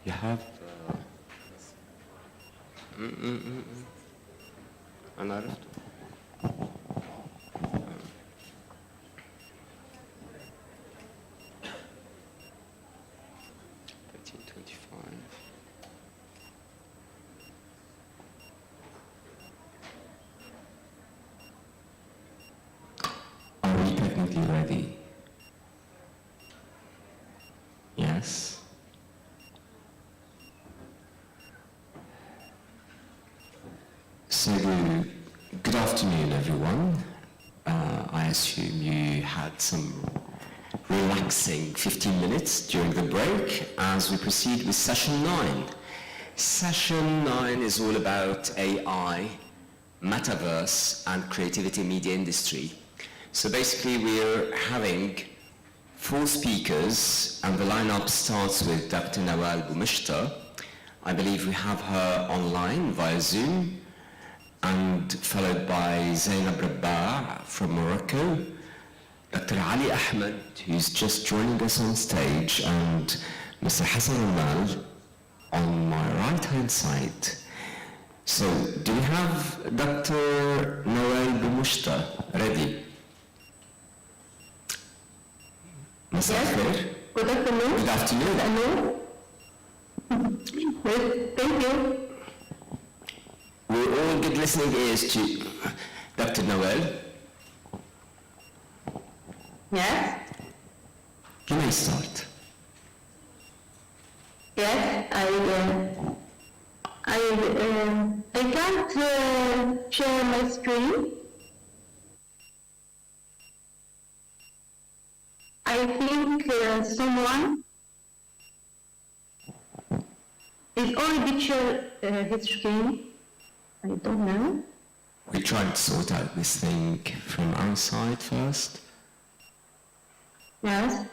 You have... أنا عرفت. 1325. Are we technically ready? Yes. So, good afternoon, everyone. I assume you had some relaxing 15 minutes during the break as we proceed with session 9. Session 9 is all about AI, Metaverse, and creativity media industry. So basically we're having 4 speakers, and the lineup starts with Dr. Nawal Boumishta. I believe we have her online via Zoom, and followed by Zainab Rabba from Morocco, Dr. Ali Ahmed, who's just joining us on stage, and Mr. Hassan Amal on my right-hand side. So, do we have Dr. Nawal Boumishta ready? Yes. Good afternoon. Good afternoon. Hello. Thank you. We're all good listening ears to Dr. Nawal. Yes. You may start. Yes, I can't share my screen. I think someone is already shared his screen. I don't know. We tried to sort out this thing from our side first. Yes.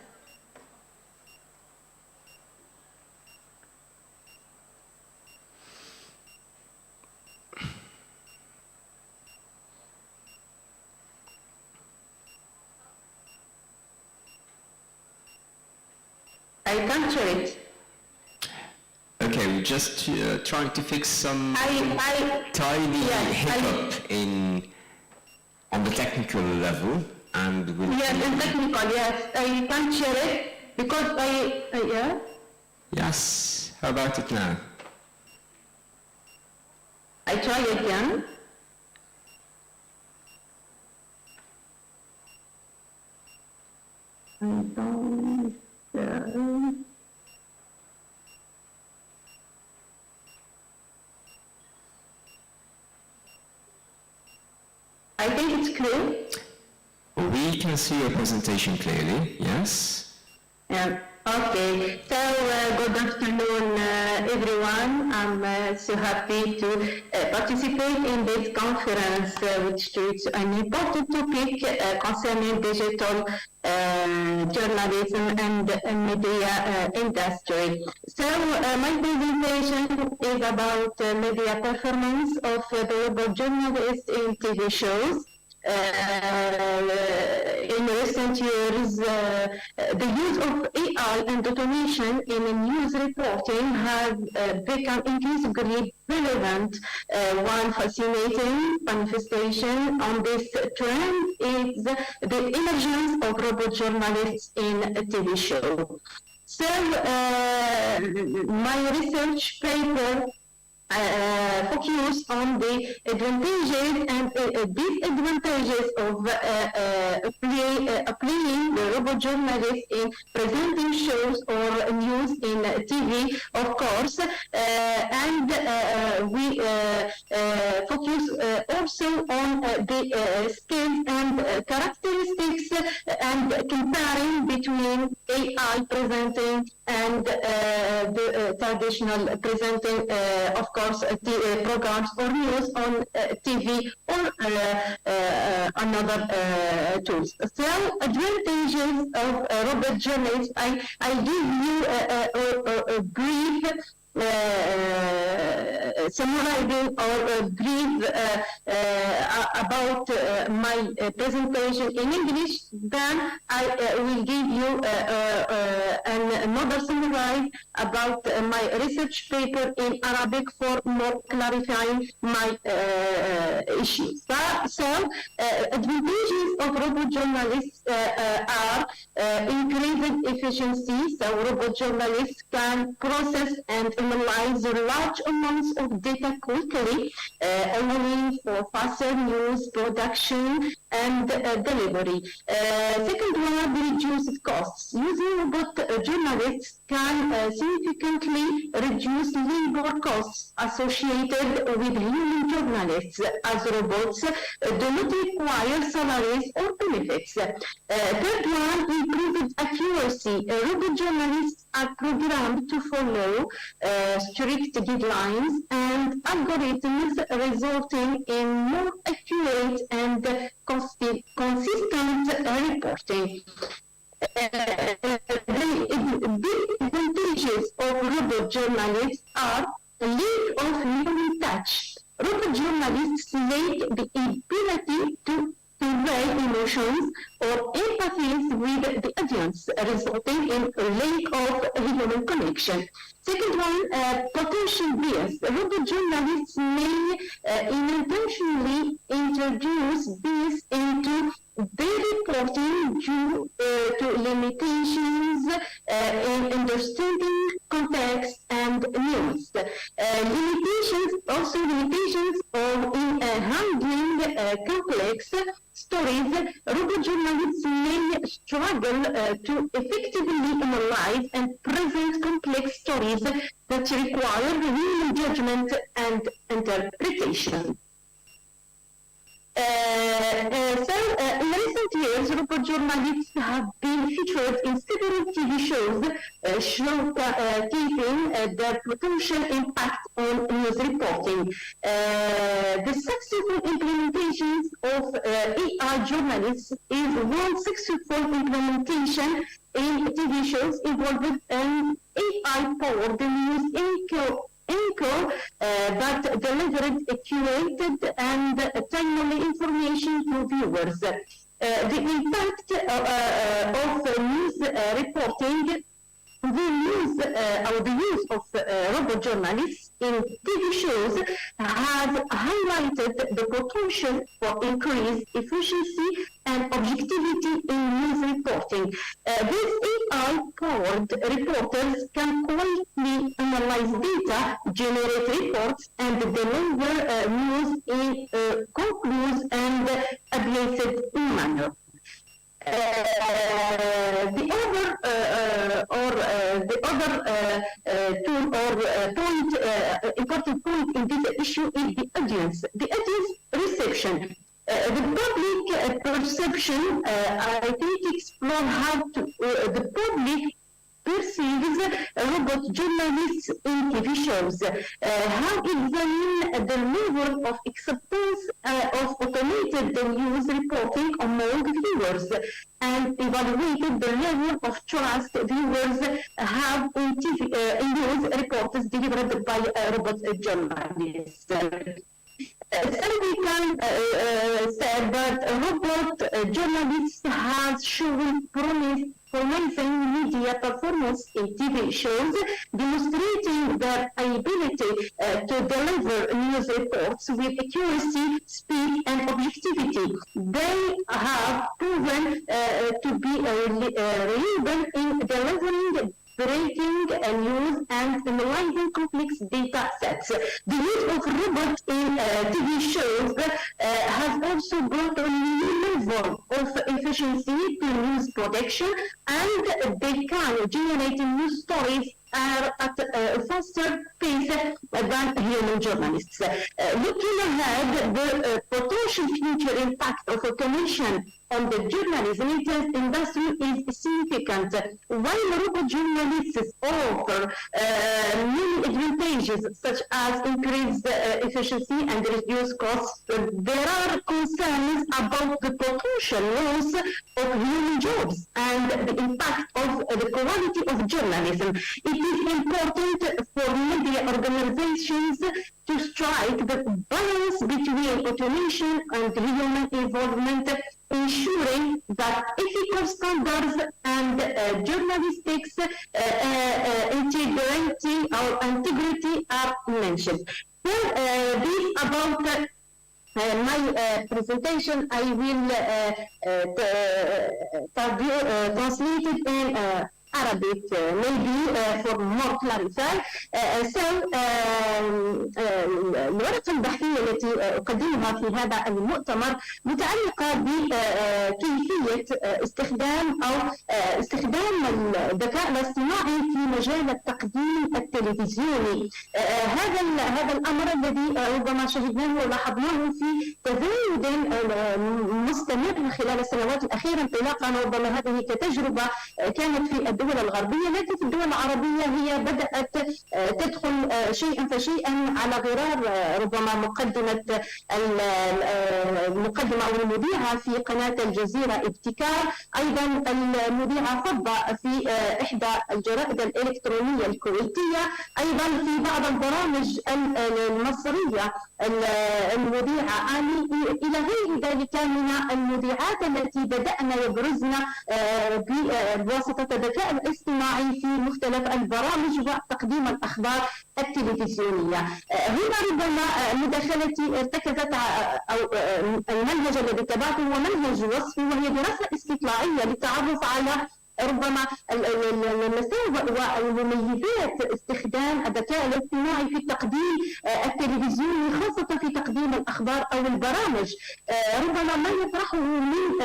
I can't share it. Okay, we're just trying to fix some tiny hiccup on the technical level, and we'll... Yes, in technical, yes. I can't share it because yeah. Yes, how about it now? I try again. I think it's clear. We can see your presentation clearly, yes? Yeah. Okay. So, good afternoon, everyone. I'm so happy to participate in this conference, which is an important topic concerning digital journalism and media industry. So, my presentation is about media performance of the robot journalists in TV shows. In recent years, the use of AI and automation in news reporting has become increasingly relevant. One fascinating manifestation on this trend is the emergence of robot journalists in a TV show. So, my research paper focus on the advantages and disadvantages of applying the robot journalist in presenting shows or news in TV, of course, and we focus also on the skills and characteristics and comparing between AI presenting and the traditional presenting, of course, programs or news on TV or another tools. So, advantages of robot journalists, I give you a brief summarizing or brief about my presentation in English, then I will give you another summary about my research paper in Arabic for more clarifying my issues. So, advantages of robot journalists are increased efficiency. So, robot journalists can process and analyze large amounts of data quickly, allowing for faster news production and delivery. Second one, reduced costs. Using robot journalists can significantly reduce labor costs associated with human journalists, as robots do not require salaries or benefits. Third one, improved accuracy. Robot journalists are programmed to follow strict deadlines and algorithms, resulting in more accurate and consistent reporting. The advantages of robot journalists are lack of human touch. Robot journalists lack the ability to convey emotions or empathies with the audience, resulting in a lack of human connection. Second one, potential bias. Robot journalists may unintentionally introduce bias into their reporting due to limitations in understanding context and news. Limitations in handling complex stories. Robot journalists may struggle to effectively analyze and present complex stories that require human judgment and interpretation. In recent years, robot journalists have been featured in several TV shows showcasing their potential impact on news reporting. The successful implementations of AI journalists is one successful implementation in TV shows involving an AI-powered news anchor that delivered accurate and timely information to viewers. The impact of news reporting, the use of robot journalists in TV shows has highlighted the potential for increased efficiency and objectivity in news reporting. These AI-powered reporters can quickly analyze data, generate reports, and deliver news in a concise and updated manner. The important point in this issue is the audience reception. The public perception, I think, explore how the public perceives robot journalists in TV shows, how examine the level of acceptance of automated news reporting among viewers, and evaluated the level of trust viewers have in news reports delivered by robot journalists. So we can say that robot journalists has shown promising media performance in TV shows, demonstrating their ability to deliver news reports with accuracy, speed, and objectivity. They have proven to be reliable in delivering breaking news and analyzing complex data sets. The use of robots in TV shows has also brought a new level of efficiency to news production, and they can generate news stories at a faster pace than human journalists. Looking ahead, the potential future impact of automation on the journalism industry is significant. While robot journalists offer many advantages, such as increased efficiency and reduced costs, there are concerns about the potential loss of human jobs and the impact of the quality of journalism. It is important for media organizations to strike the balance between automation and human involvement, ensuring that ethical standards and journalistics integrity are mentioned. So, this about my presentation. I will translate it in Arabic, maybe for more clarify. الورقة البحثية التي أقدمها في هذا المؤتمر متعلقة بكيفية استخدام الذكاء الاصطناعي في مجال التقديم التلفزيوني. هذا الأمر الذي ربما شهدناه ولاحظناه في تزايد مستمر خلال السنوات الأخيرة، انطلاقا ربما هذه كتجربة كانت في الدول الغربية، لكن في الدول العربية هي بدأت تدخل شيئا فشيئا على غرار ربما المقدمة أو المذيعة في قناة الجزيرة ابتكار، أيضا المذيعة فضة في إحدى الجرائد الإلكترونية الكويتية، أيضا في بعض البرامج المصرية المذيعة آني، إلى غير ذلك من المذيعات التي بدأنا يبرزن بواسطة الذكاء الاصطناعي في مختلف البرامج وتقديم الأخبار التلفزيونية. هنا ربما مداخلتي ارتكزت أو المنهج الذي اتبعته هو منهج وصفي، وهي دراسة استطلاعية للتعرف على ربما المساوئ والمميزات استخدام الذكاء الاصطناعي في التقديم التلفزيوني، خاصة في تقديم الأخبار أو البرامج. ربما ما يطرحه من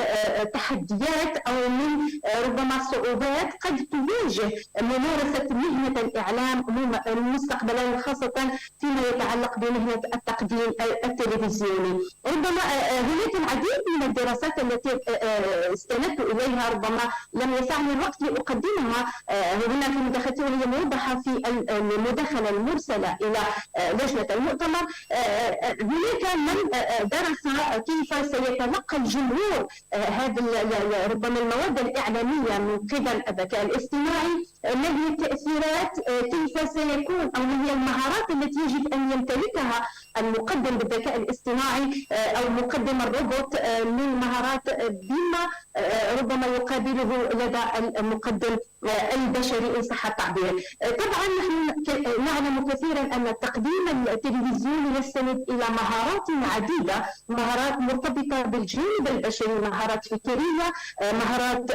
تحديات أو من ربما صعوبات قد تواجه ممارسة مهنة الإعلام مستقبلا، خاصة فيما يتعلق بمهنة التقديم التلفزيوني. ربما هناك العديد من الدراسات التي استندت إليها، ربما لم يسعني الوقت لأقدمها هنا في مداخلتي، وهي موضحة في المداخلة المرسلة إلى لجنة المؤتمر. هناك من درس كيف سيتلقى الجمهور هذه ربما المواد الإعلامية من قبل الذكاء الاصطناعي، ما هي التأثيرات، كيف سيكون أو ما هي المهارات التي يجب أن يمتلكها المقدم بالذكاء الاصطناعي أو مقدم الروبوت من مهارات بما ربما يقابله لدى المقدم البشري إن صح التعبير. طبعا نحن نعلم كثيرا أن التقديم التلفزيوني يستند إلى مهارات عديدة، مهارات مرتبطة بالجانب البشري، مهارات فكرية، مهارات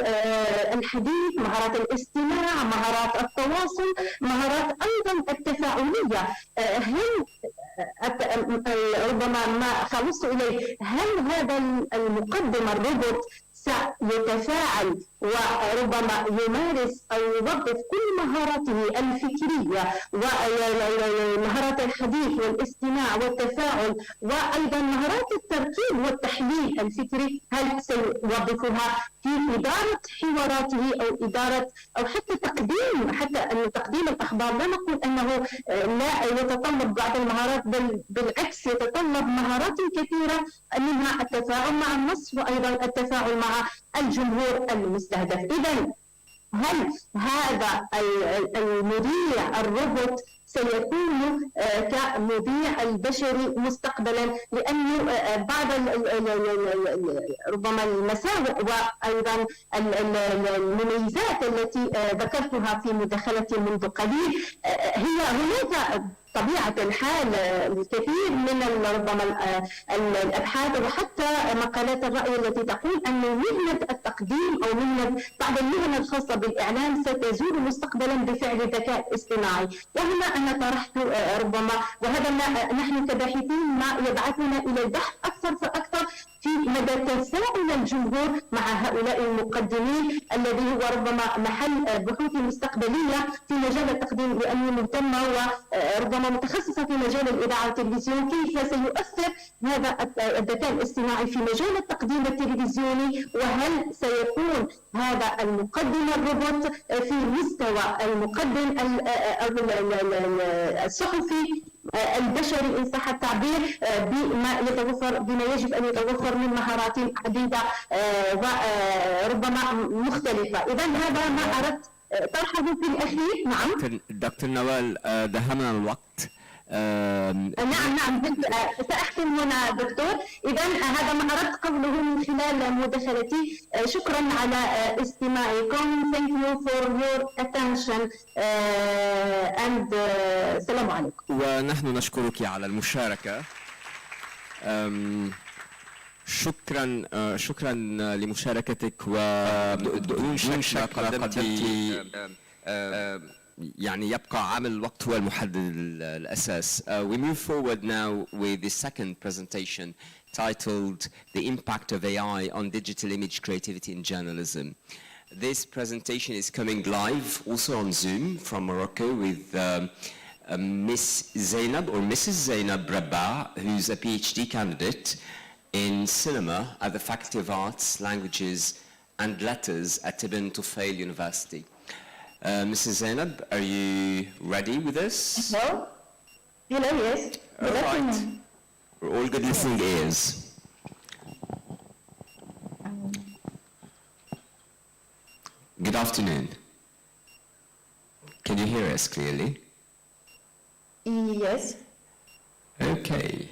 الحديث، مهارات الاستماع، مهارات التواصل، مهارات أيضا التفاعلية. هل ربما ما خلصت إليه، هل هذا المقدم الروبوت سيتفاعل وربما يمارس أو يوظف كل مهاراته الفكرية ومهارات الحديث والاستماع والتفاعل وأيضا مهارات التركيب والتحليل الفكري، هل سيوظفها في إدارة حواراته أو إدارة أو حتى تقديم الأخبار؟ لا نقول أنه لا يتطلب بعض المهارات، بل بالعكس يتطلب مهارات كثيرة، منها التفاعل مع النص وأيضا التفاعل مع الجمهور المستهدف. إذن هل هذا المذيع الروبوت سيكون كمذيع البشري مستقبلا؟ لأنه بعض ربما المساوئ وأيضا المميزات التي ذكرتها في مداخلتي منذ قليل، هي هناك طبيعة الحال الكثير من ربما الأبحاث وحتى مقالات الرأي التي تقول أن مهنة التقديم أو مهنة بعض المهن الخاصة بالإعلام ستزول مستقبلا بفعل الذكاء الاصطناعي. وهنا أنا طرحت ربما، وهذا ما نحن كباحثين ما يبعثنا إلى البحث أكثر فأكثر في مدى تفاعل الجمهور مع هؤلاء المقدمين، الذي هو ربما محل بحوث مستقبلية في مجال التقديم، لأني مهتمة وربما متخصصة في مجال الإذاعة والتلفزيون. كيف سيؤثر هذا الذكاء الاصطناعي في مجال التقديم التلفزيوني، وهل سيكون هذا المقدم الروبوت في مستوى المقدم الصحفي البشري إن صح التعبير بما يجب أن يتوفر من مهارات عديدة وربما مختلفة. إذا هذا ما أردت طرحه في الأخير. نعم دكتور نوال، دهمنا الوقت. نعم سأختم هنا دكتور. إذا هذا ما أردت قوله من خلال مداخلتي. شكرا على استماعكم. Thank you for your attention and السلام عليكم. ونحن نشكرك على المشاركة. شكرا لمشاركتك، وبدون شك قدمت يعني يبقى عامل الوقت هو المحدد الأساس. We move forward now with the second presentation titled The Impact of AI on Digital Image Creativity in Journalism. This presentation is coming live also on Zoom from Morocco with Miss Zainab or Mrs. Zainab Rabah, who's a PhD candidate in cinema at the Faculty of Arts, Languages and Letters at Ibn Tufayl University. Mrs. Zainab, are you ready with us? Hello, yes. All right. We're all good listening ears. Good afternoon. Can you hear us clearly? Yes. Okay.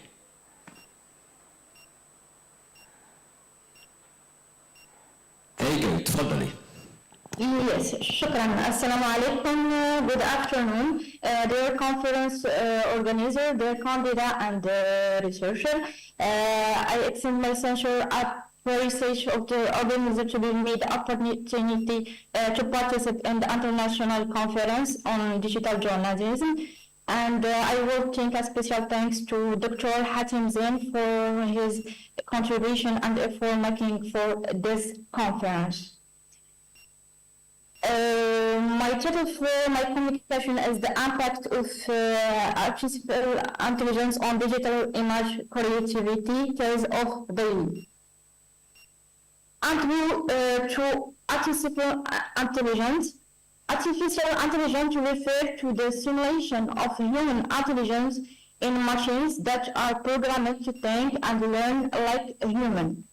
There you go, تفضلي. Yes, shukran. Assalamu alaikum. Good afternoon. Dear conference organizer, dear candidate and researcher. I extend my sincere appreciation of the organizer to be made the opportunity to participate in the international conference on digital journalism. And I will take a special thanks to Dr. Hatim Zain for his contribution and effort making for this conference. My title for my communication is the impact of artificial intelligence on digital image creativity, case of daily. And to artificial intelligence. Artificial intelligence refers to the simulation of human intelligence in machines that are programmed to think and learn like a human.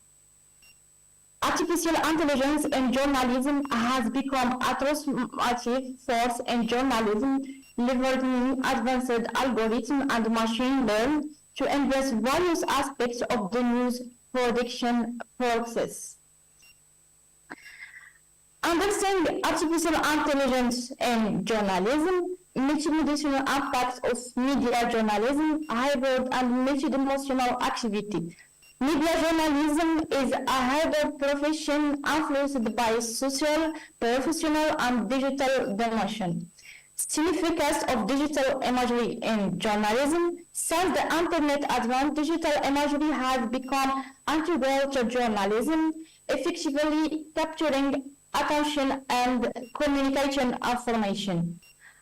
Artificial intelligence in journalism has become a transformative force in journalism, leveraging advanced algorithms and machine learning to embrace various aspects of the news production process. Understanding artificial intelligence in journalism, multidimensional impacts of media journalism, hybrid and multidimensional activity. Media journalism is a hybrid profession influenced by social, professional, and digital dimension. Significance of digital imagery in journalism. Since the internet advance, digital imagery has become integral to journalism, effectively capturing attention and communication information.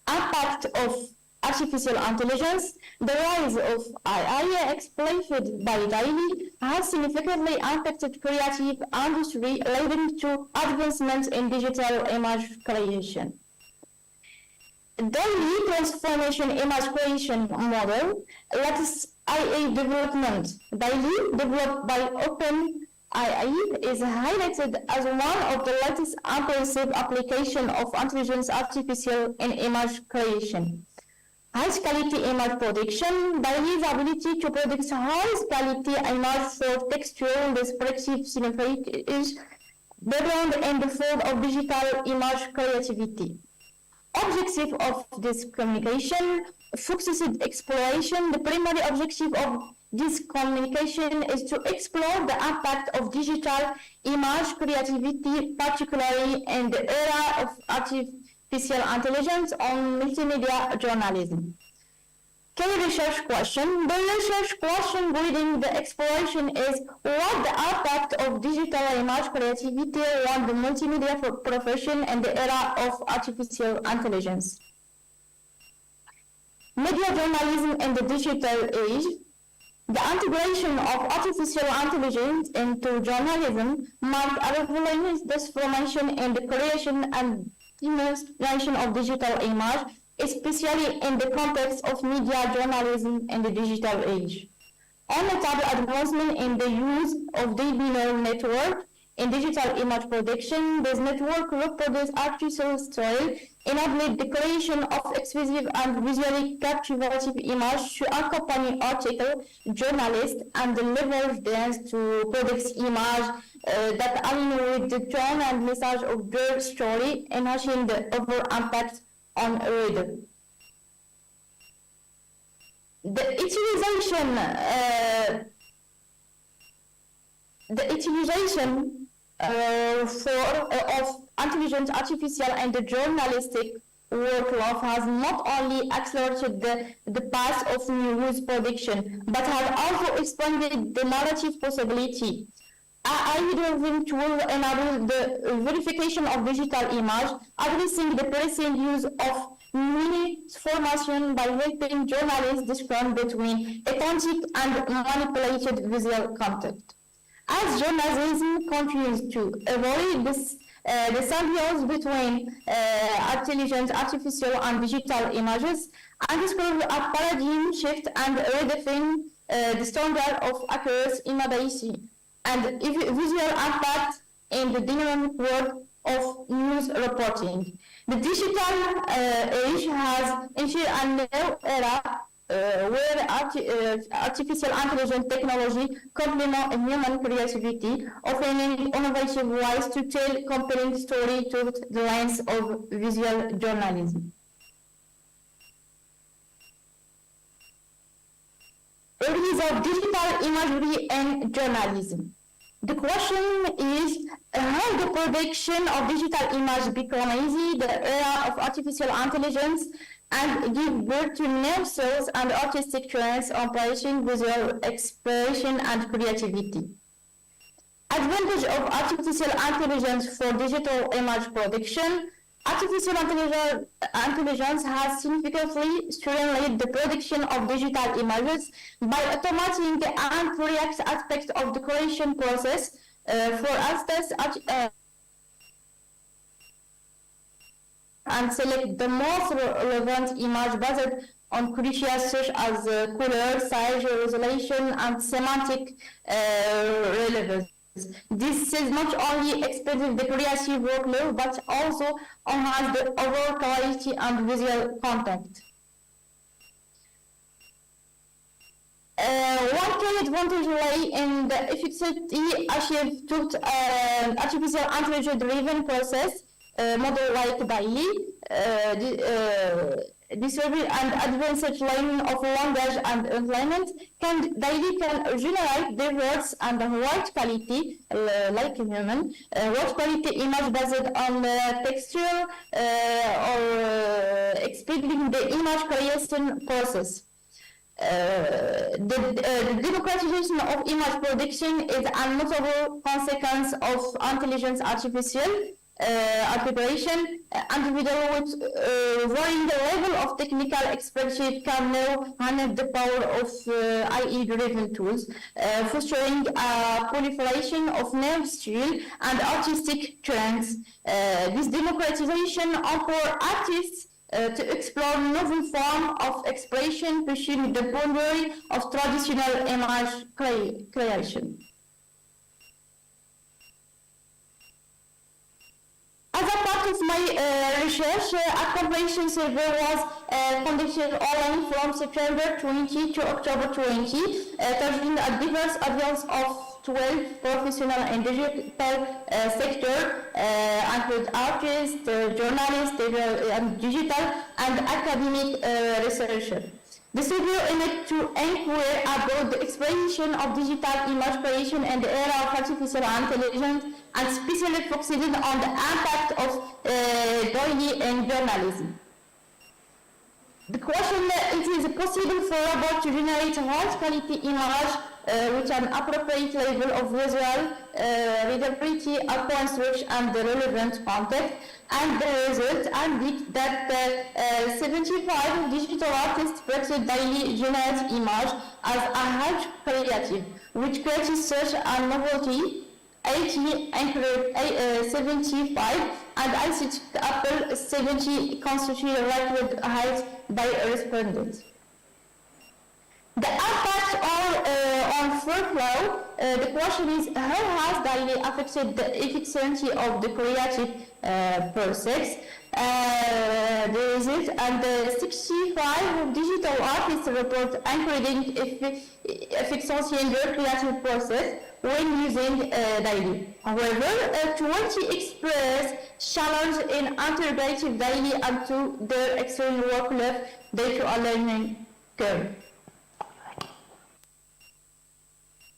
Impact of artificial intelligence. The rise of AI exploited by daily has significantly impacted creative industry, leading to advancements in digital image creation. Daily transformation image creation model, latest AI development. Daily, developed by OpenAI, is highlighted as one of the latest impressive applications of intelligence artificial in image creation. High-quality image production. Daily's ability to produce high-quality image for textual descriptive signifies background in the field of digital image creativity. Objective of this communication, focused exploration. The primary objective of this communication is to explore the impact of digital image creativity, particularly in the era of artificial intelligence on multimedia journalism. Key research question. The research question guiding the exploration is what the impact of digital image creativity on the multimedia profession in the era of artificial intelligence. Media journalism in the digital age. The integration of artificial intelligence into journalism marked a revolutionary transformation in the creation and demonstration of digital image especially in the context of media journalism in the digital age. On notable advancement in the use of deep neural network in digital image production, this network reproduces artificial style, enabling the creation of expressive and visually captivating images to accompany article, journalists, and leverage dance to produce images that align with the tone and message of their story, enhancing the overall impact on a reader. The utilization of intelligent artificial and the journalistic workflow has not only accelerated the path of news production, but has also expanded the narrative possibility. AI-driven tools enable the verification of digital image, addressing the present use of mini-formation by helping journalists discern between authentic and manipulated visual content. As journalism continues to evolve, the symbiose between intelligent artificial and digital images underscores a paradigm shift and redefine the standard of accuracy, immediacy, and visual impact in the dynamic world of news reporting. The digital age has ensured a new era where artificial intelligence technology complements human creativity, offering innovative ways to tell compelling stories through the lens of visual journalism. Areas of digital imagery and journalism. The question is how the production of digital image become easy, the era of artificial intelligence, and give birth to new skills and artistic trends operating visual expression and creativity. Advantage of artificial intelligence for digital image production. Artificial intelligence has significantly streamlined the production of digital images by automating the unreactive aspects of the creation process. For instance, and select the most relevant image based on criteria such as color, size, resolution, and semantic relevance. This is not only expanding the creative workload, but also enhance the overall quality and visual content. One key advantage lay in the efficiency achieved through artificial intelligence-driven process, model like DALL-E, discovery and advanced learning of language and employment DALL-E can generate diverse and wide quality, like human, wide quality image based on texture or expanding the image creation process. The democratization of image production is a notable consequence of intelligence artificial articulation. Individuals with varying level of technical expertise can now harness the power of AI-driven tools, fostering a proliferation of new skill and artistic trends. This democratization empowers artists to explore novel forms of expression, pushing the boundary of traditional image creation. As a part of my research, a comprehensive survey was conducted online from September 20 to October 20, targeting a diverse audience of 12 professional and digital sector, include artists, journalists, digital and academic researchers. The survey aimed to inquire about the exploration of digital image creation in the era of artificial intelligence, and especially focusing on the impact of DALL-E in journalism. The question is: it is possible for a robot to generate high quality image with an appropriate level of visual readability upon search and the relevant context, and the result indicates that 75 digital artists practice daily generate image as a high creative, which creates such a novelty 80 Android 75 and ICT Apple 70 constitute record height by respondents. The impact on workflow, the question is how has daily affected the efficiency of the creative process? The result and the 65 of digital artists report increasing efficiency in their creative process when using daily. However, 20 express challenge in integrating daily into their external workload due to a learning curve.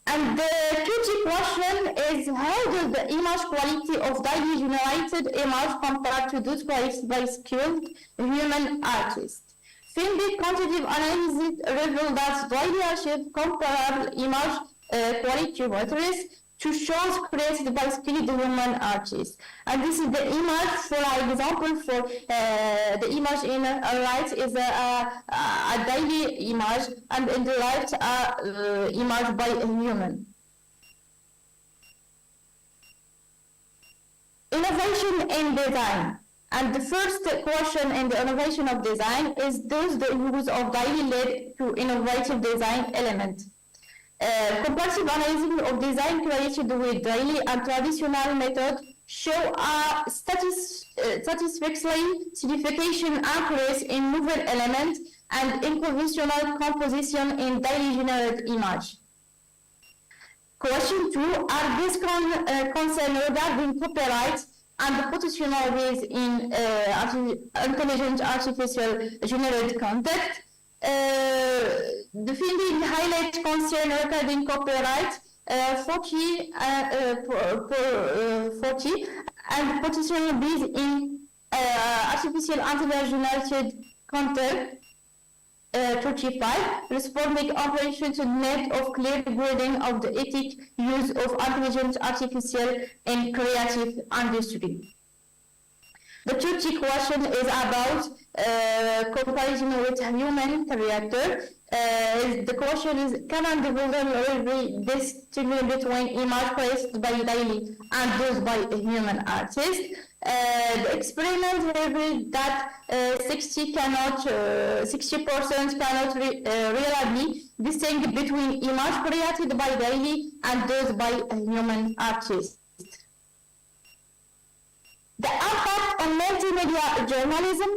And the key question is how does the image quality of daily generated image compare to those created by skilled human artists? Film-based quantitative analysis revealed that daily achieved comparable image quality metrics to shows created by skilled human artists. And this is the image, for example, for the image in right is a daily image, and in the left image by a human. Innovation in design. And the first question in the innovation of design is does the use of daily lead to innovative design elements? Comparative analysis of design created with daily and traditional methods show a satisfactory signification increase in movement elements and in conventional composition in daily generated image. Question 2, are these concerns regarding copyright and the potential ways in intelligent artificial generated content? The finding highlights concern regarding copyright 40 and potential ways in artificial intelligence generated content 35, responding operation to net of clear grading of the ethic use of intelligent artificial in creative industry. The 30 question is about comparison with human character. The question is, can individual distinguish between image created by daily and those by a human artist? The experiment revealed that 60% cannot reliably distinguish between image created by daily and those by a human artist. The impact on multimedia journalism,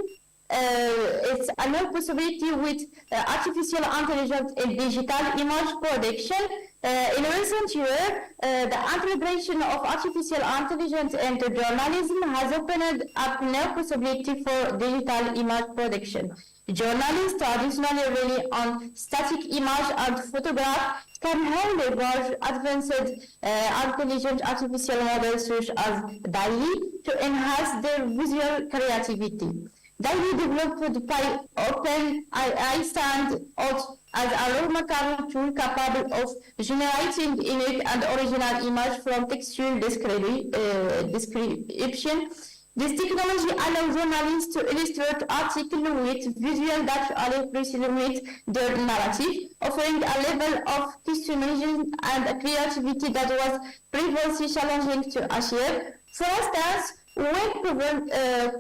it's another possibility with artificial intelligence in digital image production. In recent years, the integration of artificial intelligence into journalism has opened up new possibility for digital image production. Journalists traditionally rely on static image and photograph can now leverage advanced intelligent artificial models such as DALL-E to enhance their visual creativity. DALL-E developed by OpenAI stands out as a remarkable tool capable of generating unique and original image from textual description. This technology allows journalists to illustrate articles with visuals that approximate their narrative, offering a level of customization and creativity that was previously challenging to achieve. For instance, when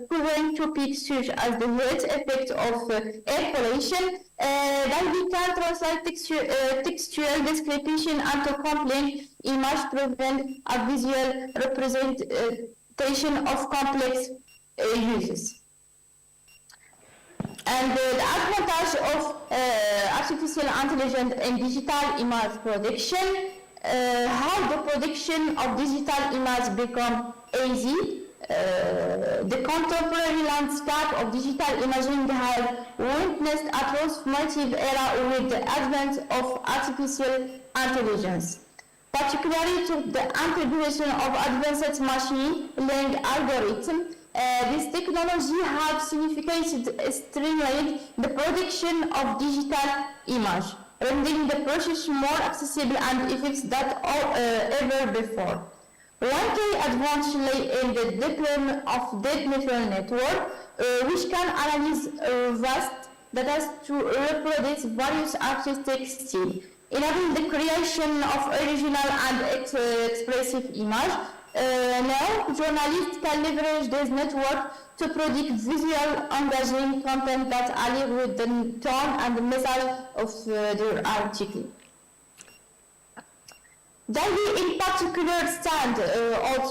covering topics such as the heat effect of air pollution, DALL-E can translate textual description into complex image, provide a visual representation of complex uses. And the advantage of artificial intelligence in digital image production, how the production of digital image become easy. The contemporary landscape of digital imaging has witnessed a transformative era with the advent of artificial intelligence, particularly to the integration of advanced machine learning algorithms. This technology has significantly streamlined the production of digital image, rendering the process more accessible and effective than ever before. One key advantage lay in the deployment of deep neural network, which can analyze vast data to reproduce various artistic styles. enable the creation of original and expressive image. Now, journalists can leverage this network to produce visual, engaging content that align with the tone and the message of their article. Daily in particular stand out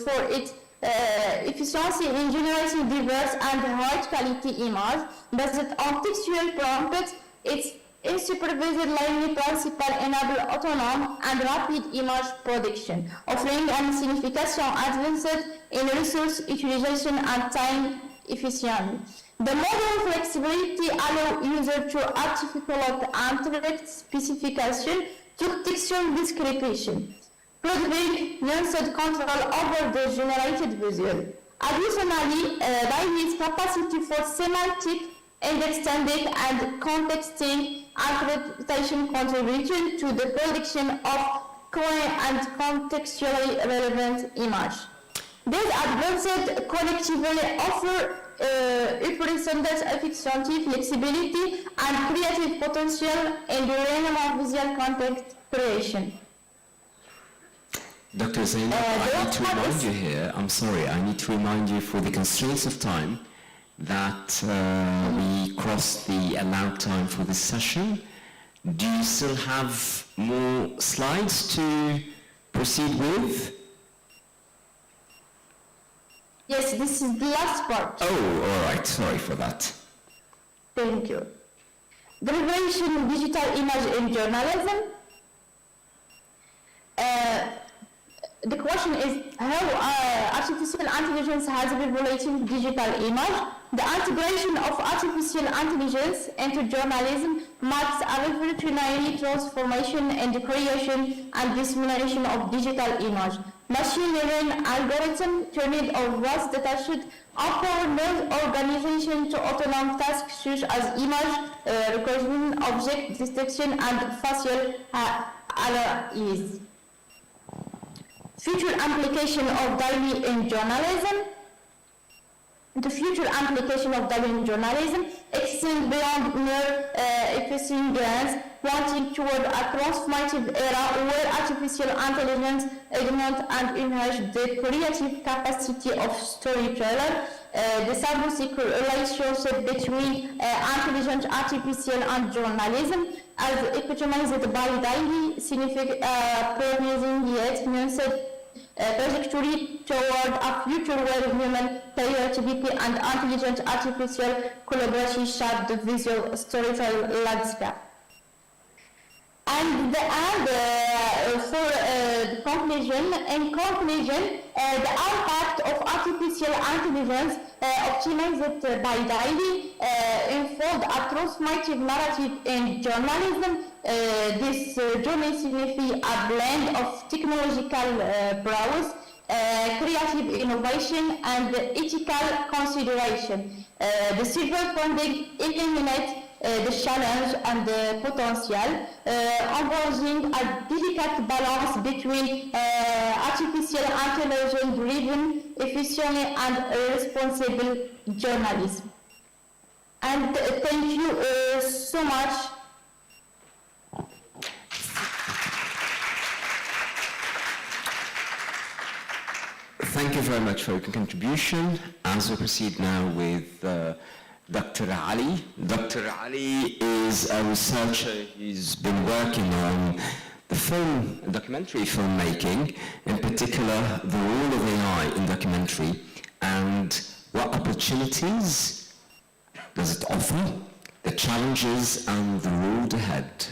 for its efficiency in generating diverse and high-quality images based on textual prompts. Its unsupervised learning principle enable autonomous and rapid image production, offering a significant advance in resource utilization and time efficiency. The model flexibility allows users to articulate and direct specification to textual description, providing nuanced control over the generated visual. Additionally, Daily's capacity for semantic understanding and contexting interpretation contribution to the production of coherent and contextually relevant image. These advanced collectively offer unprecedented efficiency, flexibility, and creative potential in the realm of visual content creation. Dr. Zainab, I need to remind you here, I'm sorry, I need to remind you for the constraints of time that we crossed the allowed time for this session. Do you still have more slides to proceed with? Yes, this is the last part. Oh, all right, sorry for that. Thank you. Derivation of digital image in journalism. The question is how artificial intelligence has revolutionized digital image. The integration of artificial intelligence into journalism marks a revolutionary transformation in the creation and dissemination of digital image. Machine learning algorithms trained on vast data should empower news organizations to autonomous tasks such as image recognition, object detection, and facial analysis. Future application of daily in journalism. The future application of daily in journalism extends beyond mere efficiency, pointing toward a transformative era where artificial intelligence augments and enhances the creative capacity of storytellers. The cybersecurity relationship between intelligent artificial and journalism, as epitomized by daily, significant promising yet nuanced trajectory toward a future where human creativity and intelligent artificial collaboration shape the visual storytelling landscape. And the end for the conclusion, the impact of artificial intelligence optimized by daily unfold a transformative narrative in journalism. This journey signifies a blend of technological prowess, creative innovation, and ethical consideration. The silver funding eliminates the challenge and the potential, embracing a delicate balance between artificial intelligence-driven efficiency and responsible journalism. And thank you so much. Thank you very much for your contribution. As we proceed now with Dr. Ali. Dr. Ali is a researcher who's been working on the documentary filmmaking, in particular the role of AI in documentary and what opportunities does it offer, the challenges and the road ahead.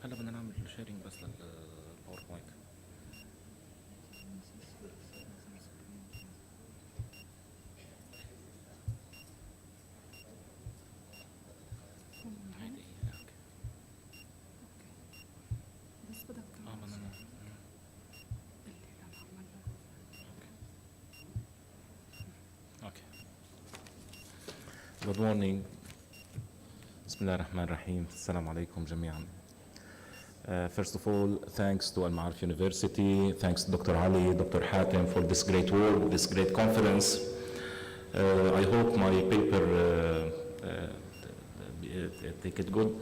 هلا بدنا نعمل شيرنج بس للباوربوينت. هيدي اوكي. بس بدك اوكي. Good morning. It's بسم الله الرحمن الرحيم. السلام عليكم جميعا. First of all, thanks to Al Ma'arif University, thanks to Dr. Ali, Dr. Hatem for this great work, this great conference. I hope my paper take it good.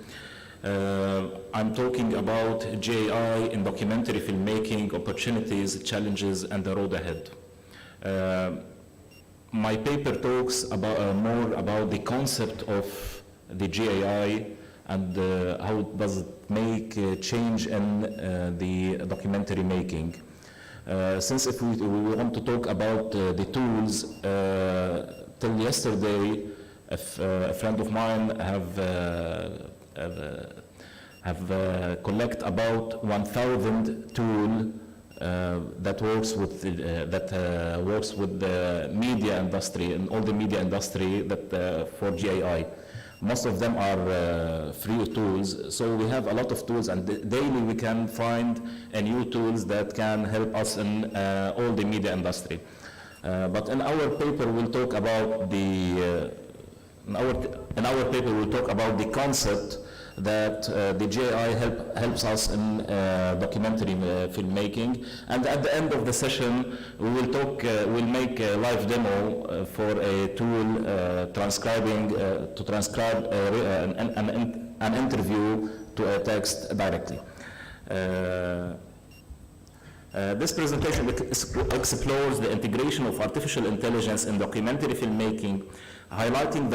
I'm talking about GAI in documentary filmmaking, opportunities, challenges, and the road ahead. My paper talks about more about the concept of the GAI and how does it make change in the documentary making. Since if we want to talk about the tools, till yesterday, a friend of mine have collect about 1,000 tool that works with the media industry and all the media industry that for GAI. Most of them are free tools, so we have a lot of tools, and daily we can find new tools that can help us in all the media industry. But in our paper, we'll talk about the concept that the GAI helps us in documentary filmmaking, and at the end of the session we will we'll make a live demo for a tool to transcribe an interview to a text directly. This presentation explores the integration of artificial intelligence in documentary filmmaking, highlighting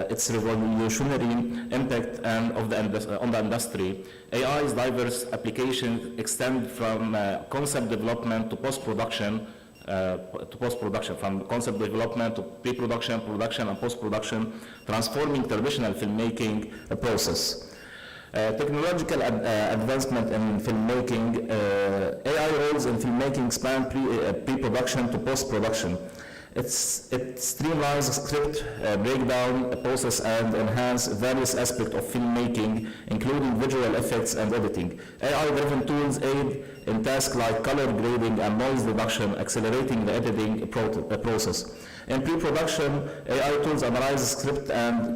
its revolutionary impact on the industry. AI's diverse applications extend from concept development to post-production, from concept development to pre-production, production, and post-production, transforming traditional filmmaking process. Technological advancement in filmmaking, AI roles in filmmaking span pre-production to post-production. It streamlines script breakdown process and enhance various aspects of filmmaking, including visual effects and editing. AI-driven tools aid in tasks like color grading and noise reduction, accelerating the editing process. In pre-production, AI tools analyze scripts and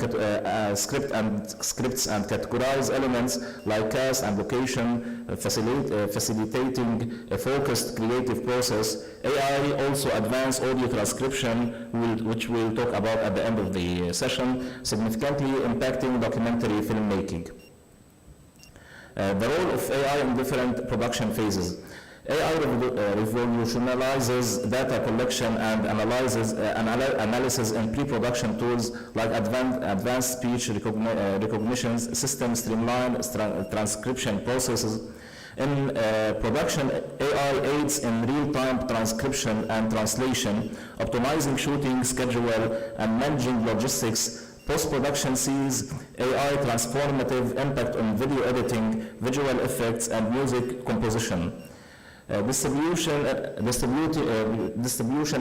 categorize elements like cast and location, facilitating a focused creative process. AI also advanced audio transcription, which we'll talk about at the end of the session, significantly impacting documentary filmmaking. The role of AI in different production phases. AI revolutionizes data collection and analysis in pre-production tools like advanced speech recognition systems, streamline transcription processes. In production, AI aids in real-time transcription and translation, optimizing shooting schedule and managing logistics. Post-production sees AI transformative impact on video editing, visual effects, and music composition. Distribution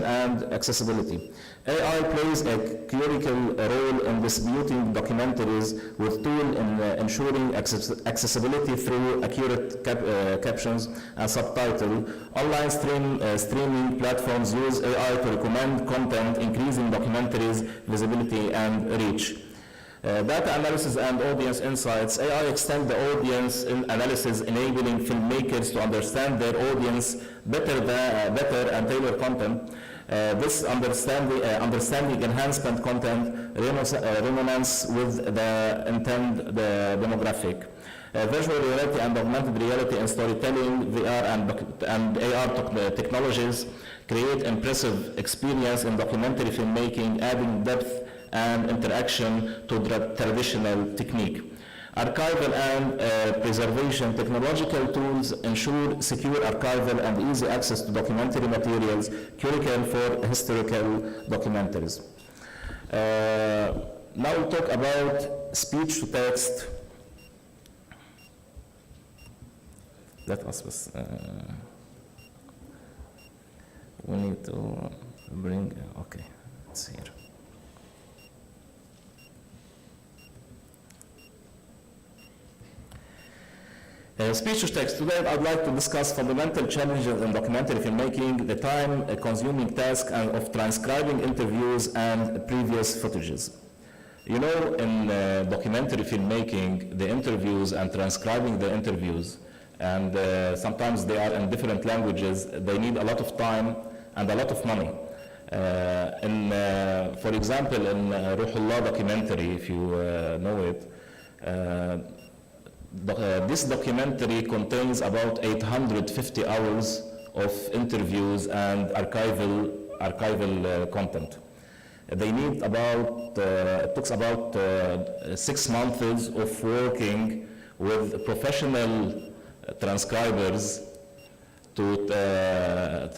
and accessibility. AI plays a critical role in distributing documentaries with tools in ensuring accessibility through accurate captions and subtitles. Online streaming platforms use AI to recommend content, increasing documentaries' visibility and reach. Data analysis and audience insights. AI extends the audience analysis, enabling filmmakers to understand their audience better and tailor content. This understanding enhancement content resonance with the intended demographic. Visual reality and augmented reality in storytelling, VR and AR technologies create impressive experience in documentary filmmaking, adding depth and interaction to the traditional technique. Archival and preservation. Technological tools ensure secure archival and easy access to documentary materials, critical for historical documentaries. Now we'll talk about speech to text. Let us, we need to bring, okay, it's here. Speech to text. Today I'd like to discuss fundamental challenges in documentary filmmaking, the time-consuming task of transcribing interviews and previous footages. You know, in documentary filmmaking, the interviews and transcribing the interviews, and sometimes they are in different languages, they need a lot of time and a lot of money. For example, in Ruhullah documentary, if you know it, this documentary contains about 850 hours of interviews and archival content. They need about, it took about 6 months of working with professional transcribers to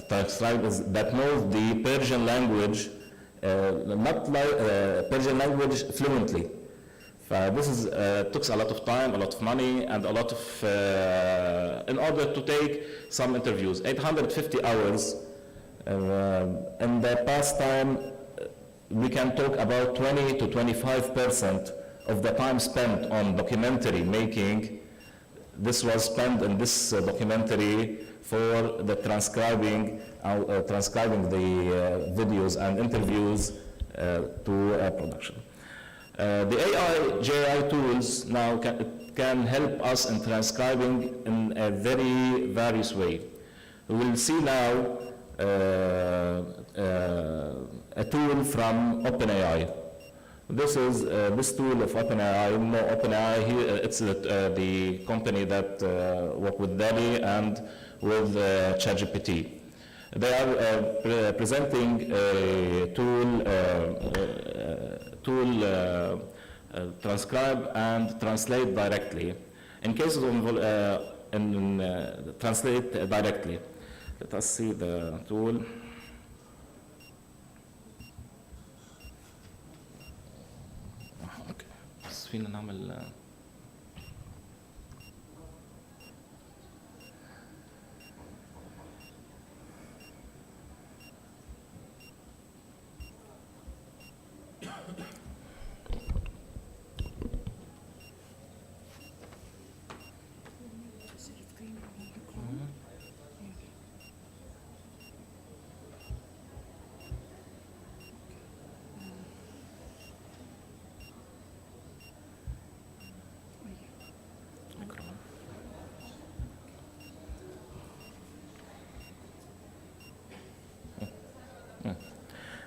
transcribe that know the Persian language, not like Persian language fluently. This is took a lot of time, a lot of money, and a lot of, in order to take some interviews. 850 hours. In the past time, we can talk about 20 to 25% of the time spent on documentary making. This was spent in this documentary for the transcribing the videos and interviews to production. The AI, GI tools now can help us in transcribing in a very various way. We will see now a tool from OpenAI. This is this tool of OpenAI. You know, OpenAI here, it's the company that work with DALL-E and with ChatGPT. They are presenting a tool transcribe and translate directly. In cases of translate directly. Let us see the tool. Okay. بس فينا نعمل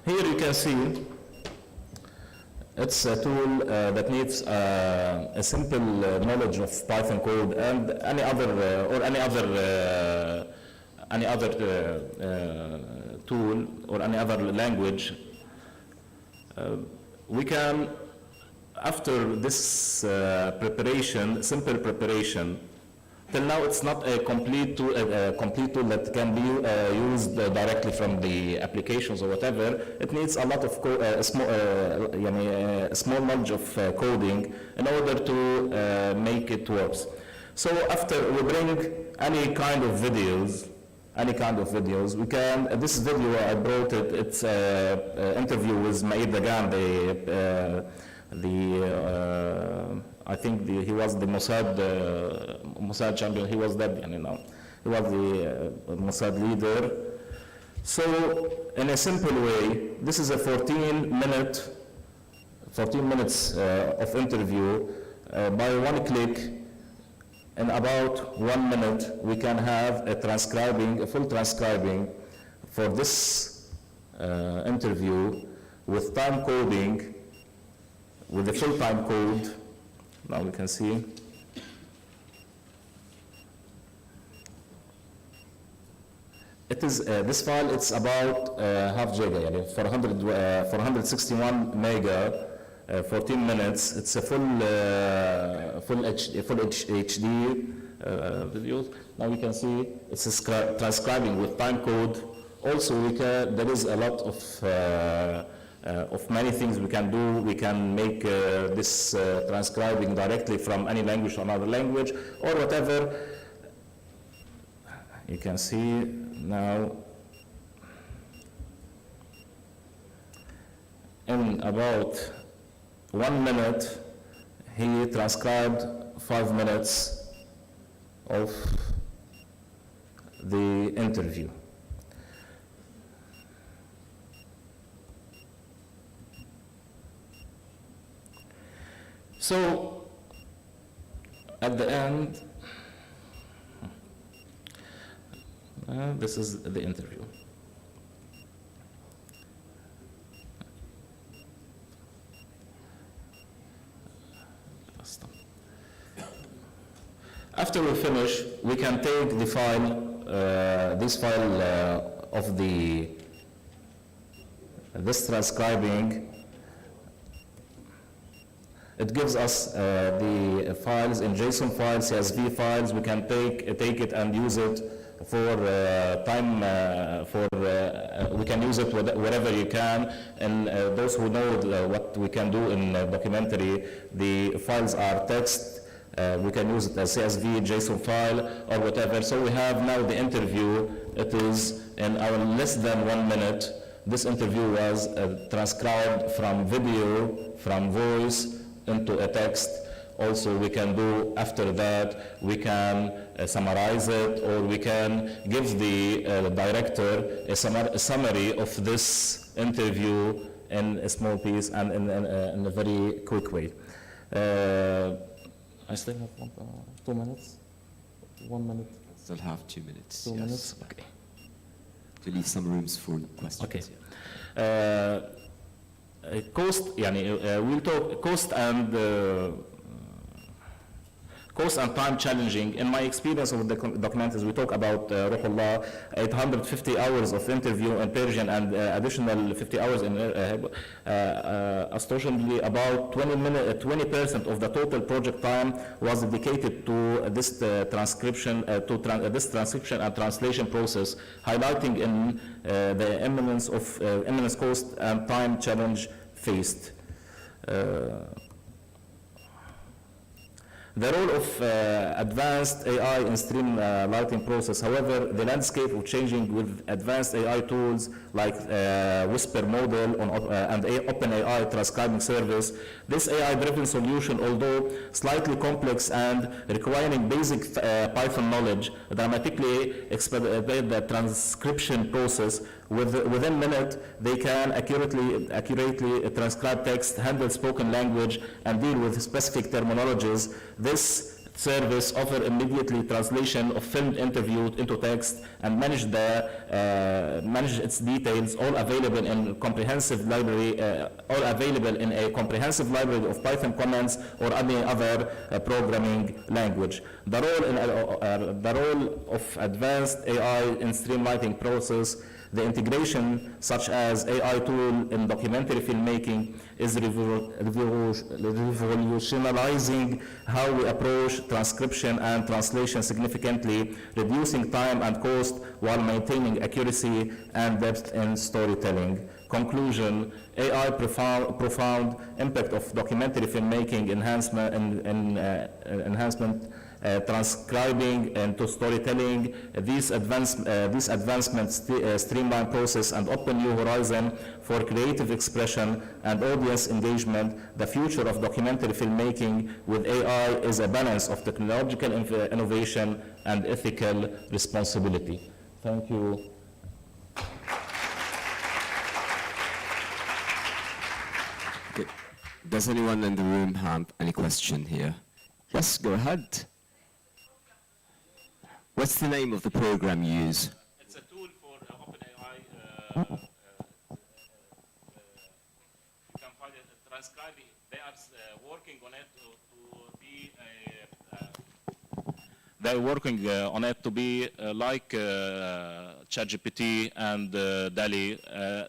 Here you can see it's a tool that needs a simple knowledge of Python code and any other tool or any other language. We can, after this preparation, simple preparation. Till now, it's not a complete tool that can be used directly from the applications or whatever. It needs a lot of small knowledge of coding in order to make it work. So after we bring any kind of videos, we can. This video I brought it. It's an interview with Maïd Dagan, I think he was the Mossad champion. He was that, you know. He was the Mossad leader. So, in a simple way, this is a 14 minutes of interview. By one click, in about 1 minute, we can have a full transcribing for this interview with time coding, with the full time code. Now we can see. It is this file. It's about half giga, 461 mega, 14 minutes. It's a full HD video. Now we can see it's transcribing with time code. Also, there is a lot of many things we can do. We can make this transcribing directly from any language to another language or whatever. You can see now in about 1 minute he transcribed 5 minutes of the interview. So, at the end, this is the interview. After we finish, we can take the file, this file of this transcribing. It gives us the files in JSON files, CSV files. We can take it and use it for we can use it wherever you can. And those who know what we can do in documentary, the files are text. We can use it as CSV, JSON file, or whatever. So we have now the interview. It is in our less than 1 minute. This interview was transcribed from video, from voice, into a text. Also, we can do after that, we can summarize it, or we can give the director a summary of this interview in a small piece and in a very quick way. I still have 2 minutes? 1 minute? Still have 2 minutes. 2 minutes? Okay. To leave some rooms for questions. Okay. Cost, we'll talk cost and time challenging. In my experience of the documentaries, we talk about Ruhullah, 850 hours of interview in Persian and additional 50 hours in astonishingly about 20% of the total project time was dedicated to this transcription and translation process, highlighting in the immense cost and time challenge faced. The role of advanced AI in streamlining process. However, the landscape is changing with advanced AI tools like Whisper model and OpenAI transcribing service. This AI-driven solution, although slightly complex and requiring basic Python knowledge, dramatically expedite the transcription process. Within minutes, they can accurately transcribe text, handle spoken language, and deal with specific terminologies. This service offers immediately translation of filmed interview into text and manage its details, all available in a comprehensive library of Python commands or any other programming language. The role of advanced AI in streamlining process. The integration, such as AI tool in documentary filmmaking, is revolutionizing how we approach transcription and translation significantly, reducing time and cost while maintaining accuracy and depth in storytelling. Conclusion: AI profound impact of documentary filmmaking enhancement. Transcribing into storytelling. These advancements streamline process and open new horizon for creative expression and audience engagement. The future of documentary filmmaking with AI is a balance of technological innovation and ethical responsibility. Thank you. Okay. Does anyone in the room have any question here? Yes, go ahead. What's the name of the program you use? It's a tool for OpenAI. You can find it transcribing. They are working on it to be they're working on it to be like ChatGPT and DALI.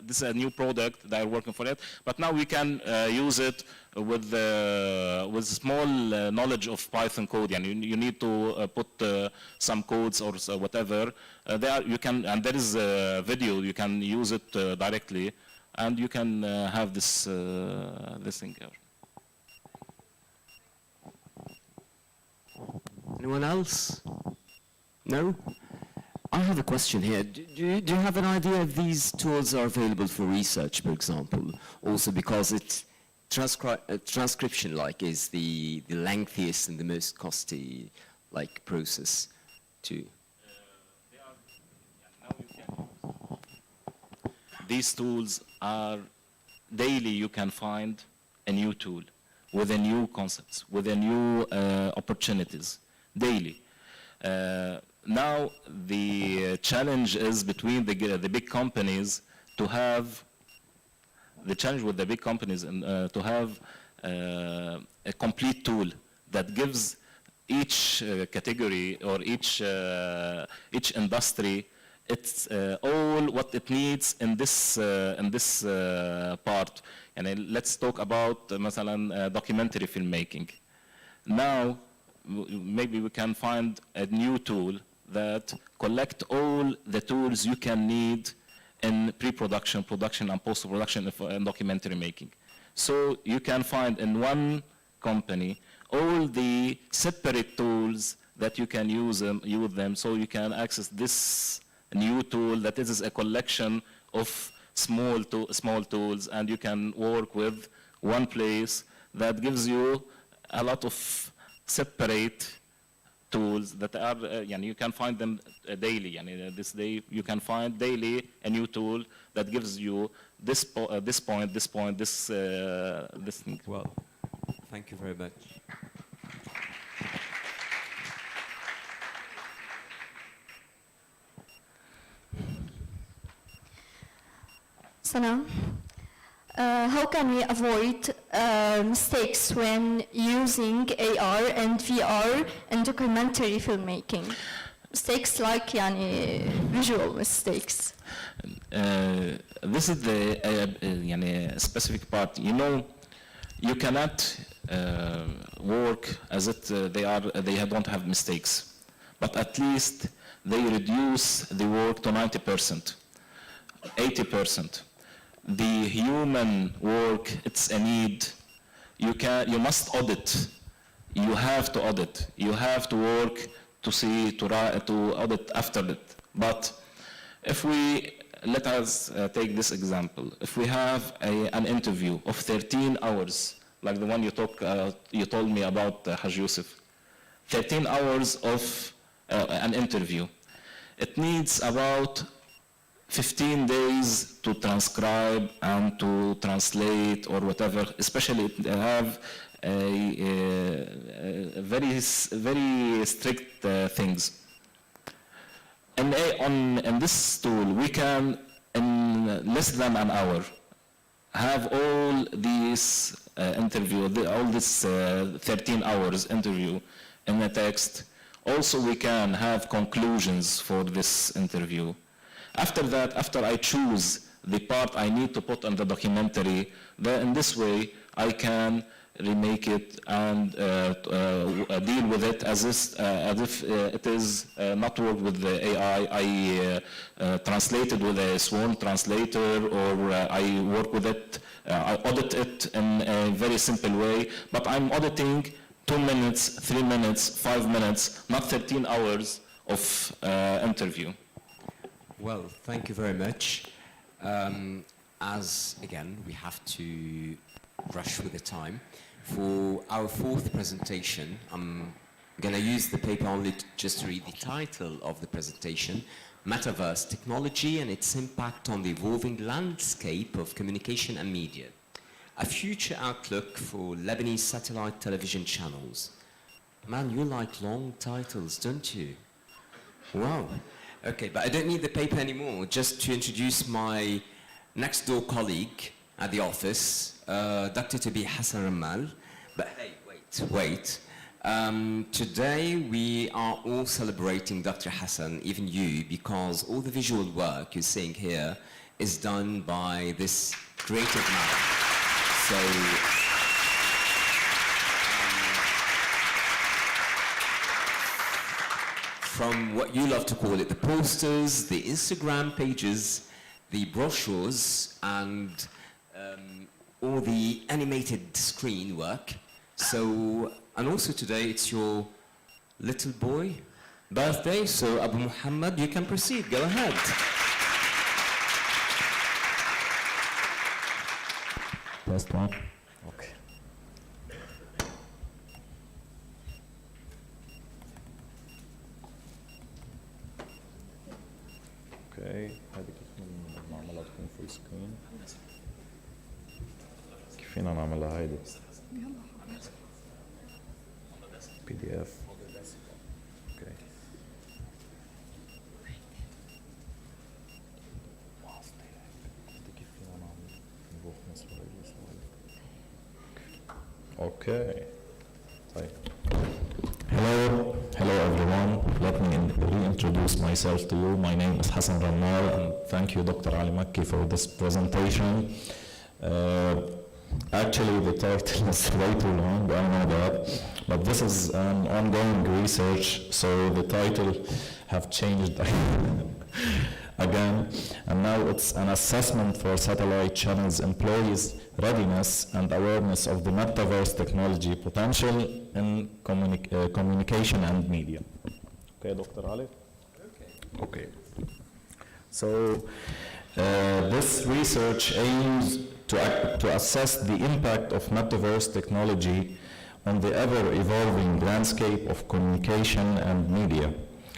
This is a new product. They're working for it, but now we can use it with small knowledge of Python code, and you need to put some codes or whatever. There is a video. You can use it directly, and you can have this thing here. Anyone else? No? I have a question here. Do you have an idea if these tools are available for research, for example? Also because it's transcription is the lengthiest and the most costly process too. These tools are daily. You can find a new tool. with the new concepts, with the new opportunities daily. Now the challenge is between the big companies to have the challenge with the big companies to have a complete tool that gives each category or each industry it's all what it needs in this part. And let's talk about مثلا documentary filmmaking. Now maybe we can find a new tool that collect all the tools you can need in pre-production, production, and post-production in documentary making. So you can find in one company all the separate tools that you can use them, so you can access this new tool that is a collection of small tools, and you can work with one place that gives you a lot of separate tools that are, you can find them daily. This day you can find daily a new tool that gives you this point, this thing. Well, thank you very much. Sana, how can we avoid mistakes when using AR and VR in documentary filmmaking? Mistakes like visual mistakes. This is the specific part. You cannot work as it they don't have mistakes, but at least they reduce the work to 90%, 80%. The human work, it's a need. You must audit. You have to audit. You have to work to audit after it. But if let us take this example. If we have an interview of 13 hours, like the one you told me about, Haj Yusuf, 13 hours of an interview, it needs about 15 days to transcribe and to translate or whatever, especially if they have very strict things. And in this tool, we can, in less than an hour, have all these all this 13 hours interview in a text. Also, we can have conclusions for this interview. After that, after I choose the part I need to put on the documentary, then in this way, I can remake it and deal with it as if it is not work with the AI. I translated with a sworn translator, or I work with it, I audit it in a very simple way, but I'm auditing 2 minutes, 3 minutes, 5 minutes, not 13 hours of interview. Well, thank you very much. As again, we have to rush with the time. For our fourth presentation, I'm going to use the paper only just to read the title of the presentation, Metaverse Technology and its Impact on the Evolving Landscape of Communication and Media. A Future Outlook for Lebanese Satellite Television Channels. Man, you like long titles, don't you? Wow. Okay, but I don't need the paper anymore. Just to introduce my next door colleague at the office, Dr. Tabi Hassan Ramal. But hey, wait. Today we are all celebrating Dr. Hassan, even you, because all the visual work you're seeing here is done by this creative man. So, from what you love to call it, the posters, the Instagram pages, the brochures, and all the animated screen work. So, and also today it's your little boy birthday, so Abu Muhammad, you can proceed, go ahead. Test one. Okay. اوكي هذه كيف نعملها تكون فول سكرين؟ كيف فينا نعملها هيدي؟ PDF. Okay. Okay. Hello everyone. Let me reintroduce myself to you. My name is Hassan Ramal, and thank you, Dr. Ali Makki, for this presentation. Actually, the title is way too long, I know that, but this is an ongoing research, so the title have changed again, and now it's an assessment for satellite channels employees' readiness and awareness of the Metaverse technology potential in communication and media. Okay, Dr. Ali? Okay. So, this research aims to assess the impact of Metaverse technology on the ever-evolving landscape of communication and media,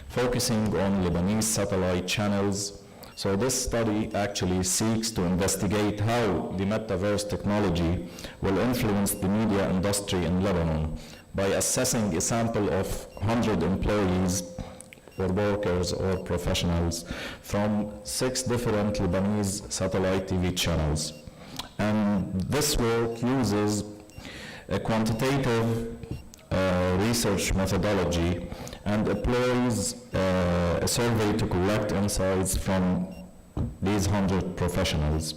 focusing on Lebanese satellite channels. So this study actually seeks to investigate how the Metaverse technology will influence the media industry in Lebanon by assessing a sample of 100 employees or workers or professionals from 6 different Lebanese satellite TV channels. And this work uses a quantitative research methodology and employs a survey to collect insights from these 100 professionals.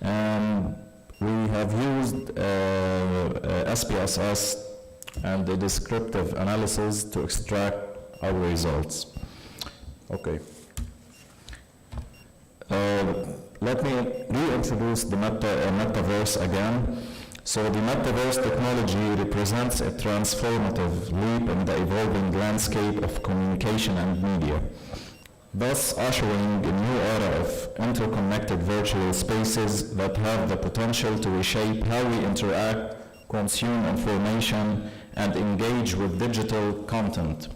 And we have used SPSS and a descriptive analysis to extract our results. Okay. Let me reintroduce the Metaverse again. So the Metaverse technology represents a transformative leap in the evolving landscape of communication and media, thus ushering a new era of interconnected virtual spaces that have the potential to reshape how we interact, consume information, and engage with digital content.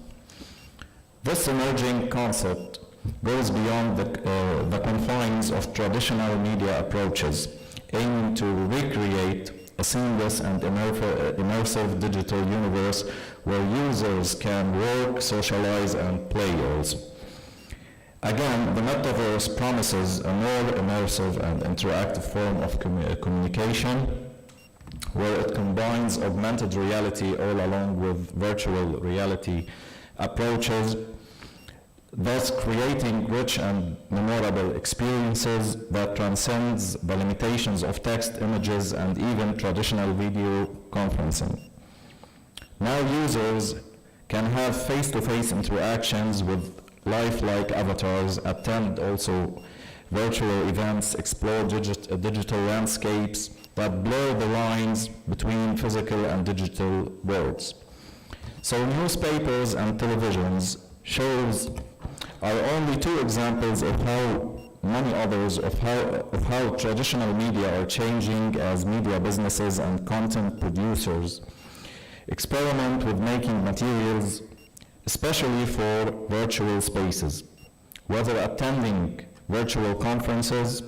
This emerging concept goes beyond the confines of traditional media approaches, aiming to recreate a seamless and immersive digital universe where users can work, socialize, and play roles. Again, the Metaverse promises a more immersive and interactive form of communication, where it combines augmented reality all along with virtual reality approaches, thus creating rich and memorable experiences that transcends the limitations of text, images, and even traditional video conferencing. Now users can have face-to-face interactions with lifelike avatars, attend also virtual events, explore digital landscapes that blur the lines between physical and digital worlds. So newspapers and televisions shows are only 2 examples of how many others of how traditional media are changing as media businesses and content producers experiment with making materials, especially for virtual spaces, whether attending virtual conferences,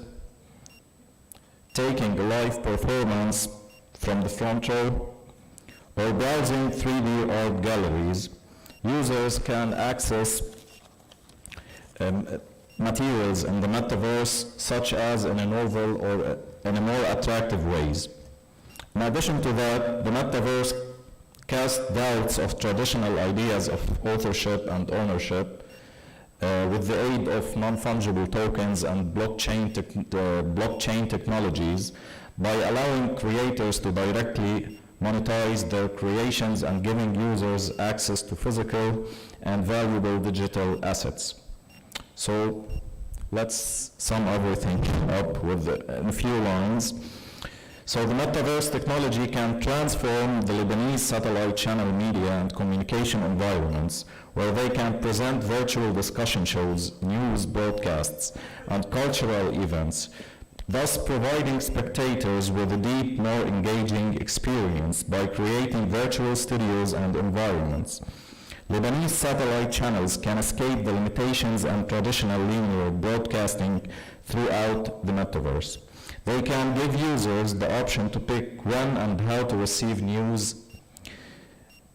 taking a live performance from the front row, or browsing 3D art galleries. Users can access materials in the Metaverse, such as in a novel or in a more attractive ways. In addition to that, the Metaverse casts doubts of traditional ideas of authorship and ownership with the aid of non-fungible tokens and blockchain technologies by allowing creators to directly monetize their creations and giving users access to physical and valuable digital assets. So let's sum everything up in a few lines. So the Metaverse technology can transform the Lebanese satellite channel media and communication environments, where they can present virtual discussion shows, news broadcasts, and cultural events, thus providing spectators with a deep, more engaging experience by creating virtual studios and environments. Lebanese satellite channels can escape the limitations and traditional linear broadcasting throughout the Metaverse. They can give users the option to pick when and how to receive news,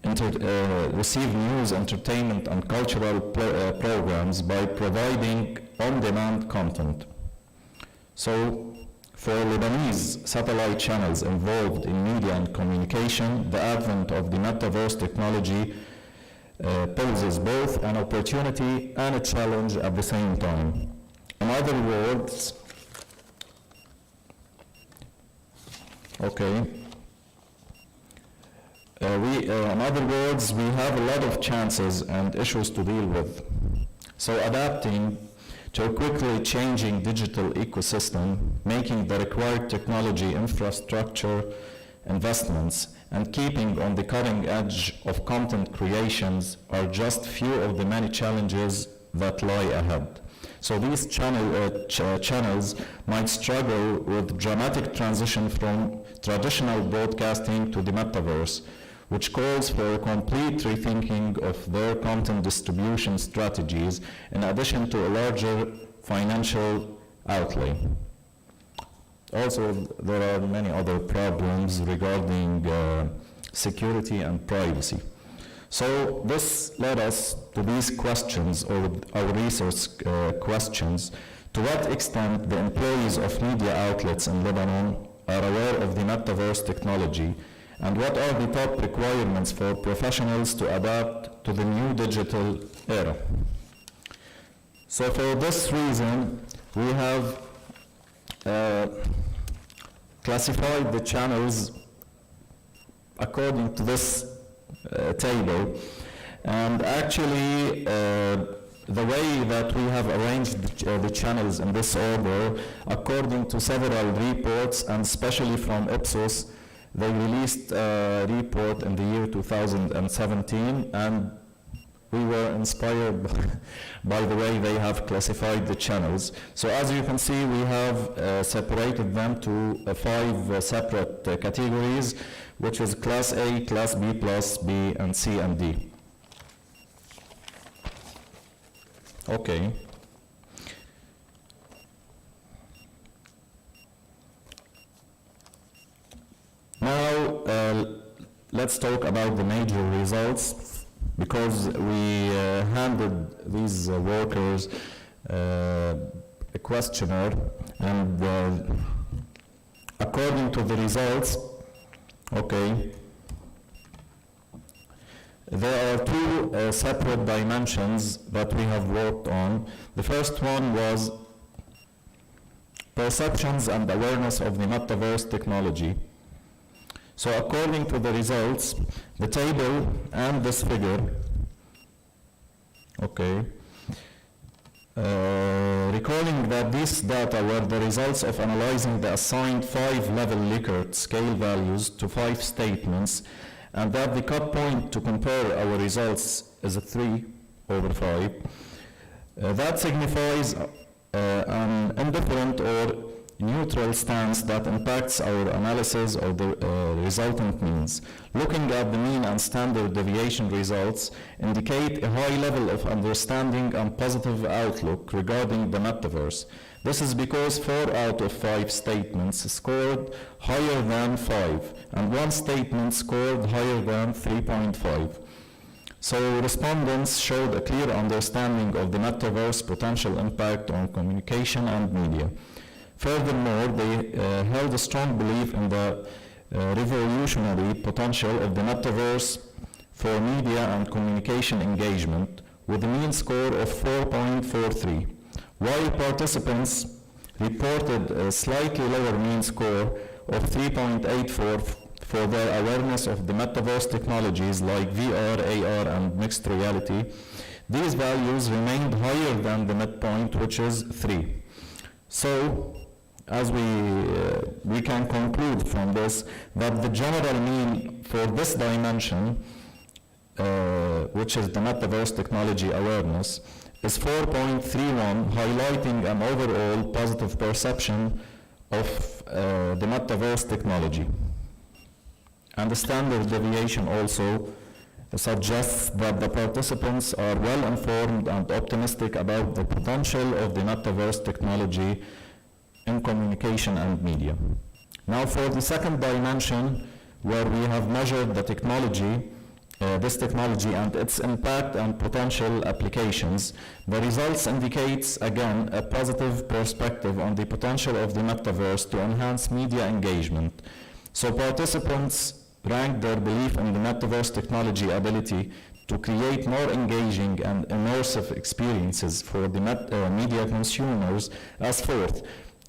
entertainment, and cultural programs by providing on-demand content. So, for Lebanese satellite channels involved in media and communication, the advent of the Metaverse technology poses both an opportunity and a challenge at the same time. In other words, we have a lot of chances and issues to deal with. So adapting to a quickly changing digital ecosystem, making the required technology infrastructure investments, and keeping on the cutting edge of content creations are just few of the many challenges that lie ahead. So these channels might struggle with dramatic transition from traditional broadcasting to the metaverse, which calls for a complete rethinking of their content distribution strategies in addition to a larger financial outlay. Also, there are many other problems regarding security and privacy. So this led us to these questions, or our research questions. To what extent the employees of media outlets in Lebanon are aware of the metaverse technology, and what are the top requirements for professionals to adapt to the new digital era? So for this reason, we have classified the channels according to this table, and actually the way that we have arranged the channels in this order, according to several reports, and especially from Ipsos, they released a report in the year 2017, and we were inspired by the way they have classified the channels. So as you can see, we have separated them to 5 separate categories, which is Class A, Class B+, B, and C and D. Okay. Now, let's talk about the major results, because we handed these workers a questionnaire, and according to the results, there are 2 separate dimensions that we have worked on. The first one was perceptions and awareness of the metaverse technology. So according to the results, the table and this figure, recalling that these data were the results of analyzing the assigned 5-level Likert scale values to 5 statements, and that the cut point to compare our results is a 3/5, that signifies an indifferent or neutral stance that impacts our analysis of the resultant means. Looking at the mean and standard deviation results indicate a high level of understanding and positive outlook regarding the metaverse. This is because 4 out of 5 statements scored higher than 5, and 1 statement scored higher than 3.5. So respondents showed a clear understanding of the metaverse potential impact on communication and media. Furthermore, they held a strong belief in the revolutionary potential of the metaverse for media and communication engagement, with a mean score of 4.43, while participants reported a slightly lower mean score of 3.84 for their awareness of the metaverse technologies like VR, AR, and mixed reality. These values remained higher than the midpoint, which is 3. So, as we can conclude from this that the general mean for this dimension, which is the metaverse technology awareness, is 4.31, highlighting an overall positive perception of the metaverse technology. And the standard deviation also suggests that the participants are well informed and optimistic about the potential of the metaverse technology in communication and media. Now for the second dimension, where we have measured the technology, this technology and its impact and potential applications, the results indicates again a positive perspective on the potential of the metaverse to enhance media engagement. So participants ranked their belief in the metaverse technology ability to create more engaging and immersive experiences for the media consumers as fourth,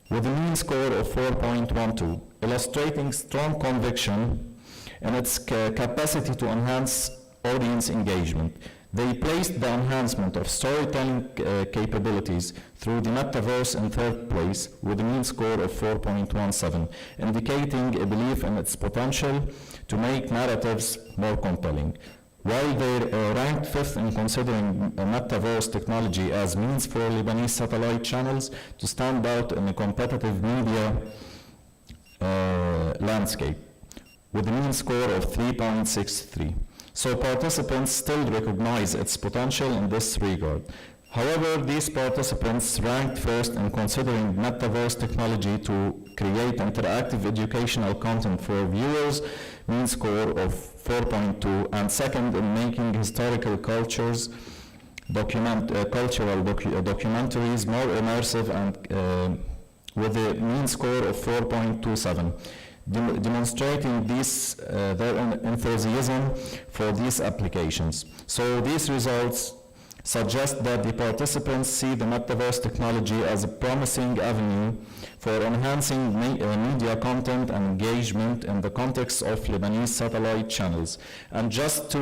with a mean score of 4.12, illustrating strong conviction in its capacity to enhance audience engagement. They placed the enhancement of storytelling capabilities through the metaverse in third place with a mean score of 4.17, indicating a belief in its potential to make narratives more compelling. While they ranked fifth in considering metaverse technology as means for Lebanese satellite channels to stand out in a competitive media landscape, with a mean score of 3.63. So participants still recognize its potential in this regard. However, these participants ranked first in considering metaverse technology to create interactive educational content for viewers, mean score of 4.2, and second in making historical cultures, cultural documentaries more immersive and with a mean score of 4.27. Demonstrating their enthusiasm for these applications. So these results suggest that the participants see the metaverse technology as a promising avenue for enhancing media content and engagement in the context of Lebanese satellite channels. And just to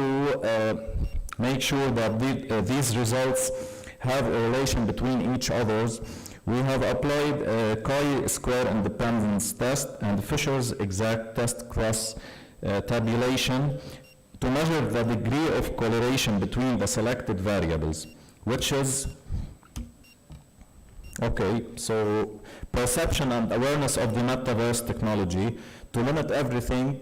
make sure that these results have a relation between each others, we have applied a chi-square independence test and Fisher's exact test cross tabulation to measure the degree of correlation between the selected variables, which is, so perception and awareness of the metaverse technology. To limit everything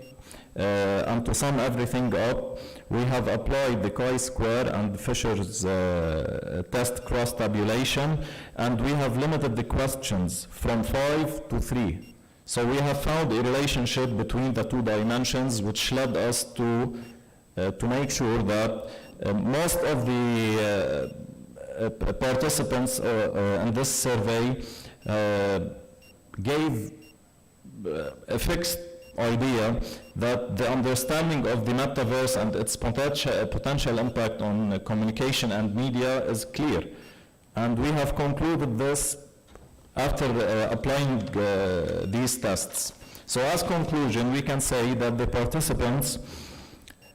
and to sum everything up, we have applied the chi-square and Fisher's test cross tabulation, and we have limited the questions from 5 to 3. So we have found a relationship between the two dimensions, which led us to make sure that most of the participants in this survey gave a fixed idea that the understanding of the metaverse and its potential impact on communication and media is clear. And we have concluded this after applying these tests. So as conclusion, we can say that the participants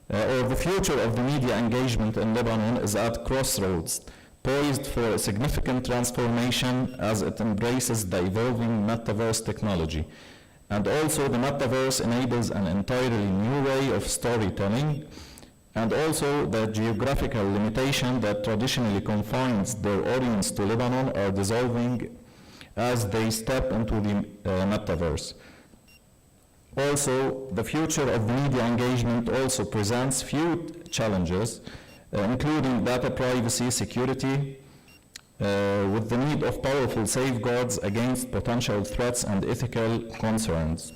or the future of the media engagement in Lebanon is at crossroads, poised for a significant transformation as it embraces the evolving metaverse technology. And also the metaverse enables an entirely new way of storytelling, and also the geographical limitation that traditionally confines their audience to Lebanon are dissolving as they step into the metaverse. Also, the future of media engagement also presents few challenges, including data privacy, security, with the need of powerful safeguards against potential threats and ethical concerns.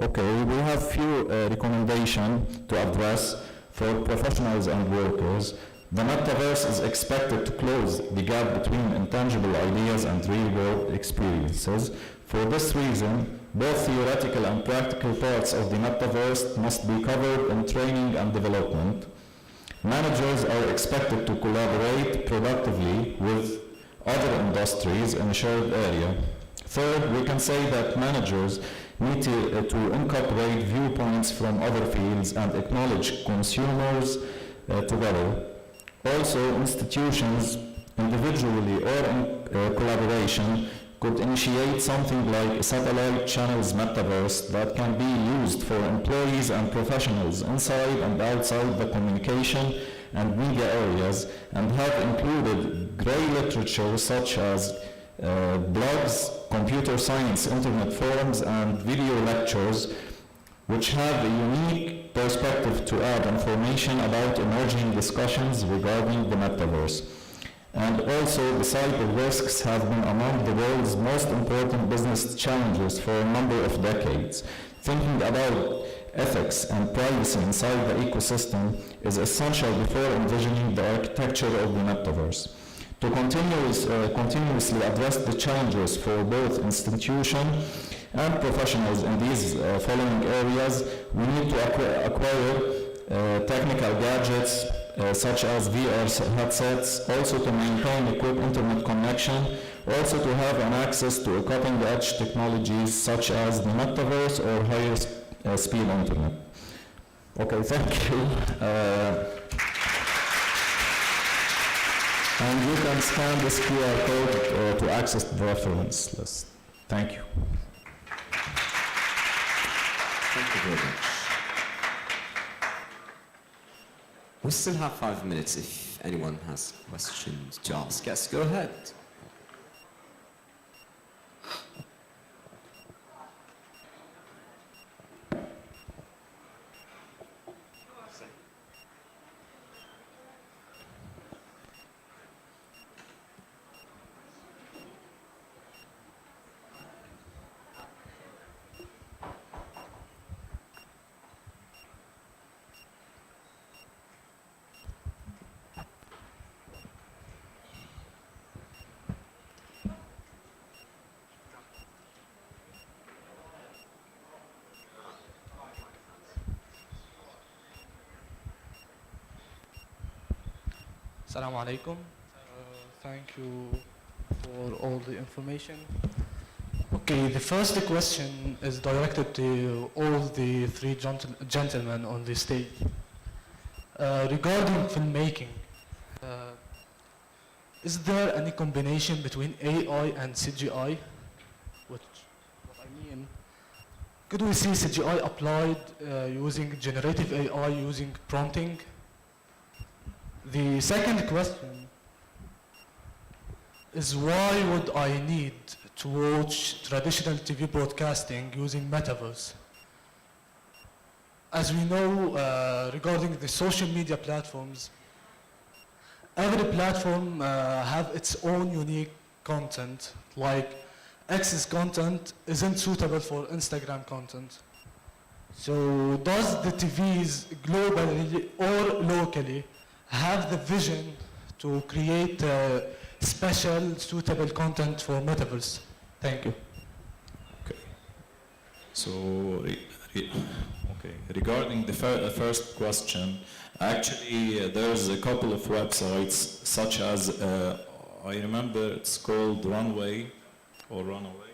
Okay, we have few recommendations to address for professionals and workers. The metaverse is expected to close the gap between intangible ideas and real-world experiences. For this reason, both theoretical and practical parts of the metaverse must be covered in training and development. Managers are expected to collaborate productively with other industries in a shared area. Third, we can say that managers need to incorporate viewpoints from other fields and acknowledge consumers together. Also, institutions, individually or in collaboration, could initiate something like a satellite channels metaverse that can be used for employees and professionals inside and outside the communication and media areas, and have included gray literature such as blogs, computer science, internet forums, and video lectures, which have a unique perspective to add information about emerging discussions regarding the metaverse. And also, the cyber risks have been among the world's most important business challenges for a number of decades. Thinking about ethics and privacy inside the ecosystem is essential before envisioning the architecture of the metaverse. To continuously address the challenges for both institutions and professionals in these following areas, we need to acquire technical gadgets such as VR headsets, also to maintain a quick internet connection, also to have an access to cutting-edge technologies such as the metaverse or higher speed internet. Okay, thank you. And you can scan this QR code to access the reference list. Thank you. Thank you very much. We still have 5 minutes if anyone has questions to ask. Yes, go ahead. Assalamu alaikum. Thank you for all the information. Okay, the first question is directed to all the three gentlemen on the stage. Regarding filmmaking, is there any combination between AI and CGI? What I mean, could we see CGI applied using generative AI, using prompting? The second question is, why would I need to watch traditional TV broadcasting using Metaverse? As we know, regarding the social media platforms, every platform have its own unique content, like X's content isn't suitable for Instagram content. So does the TVs globally or locally have the vision to create special suitable content for Metaverse? Thank you. Okay. So, regarding the first question, actually there's a couple of websites such as, I remember it's called Runway or Runaway,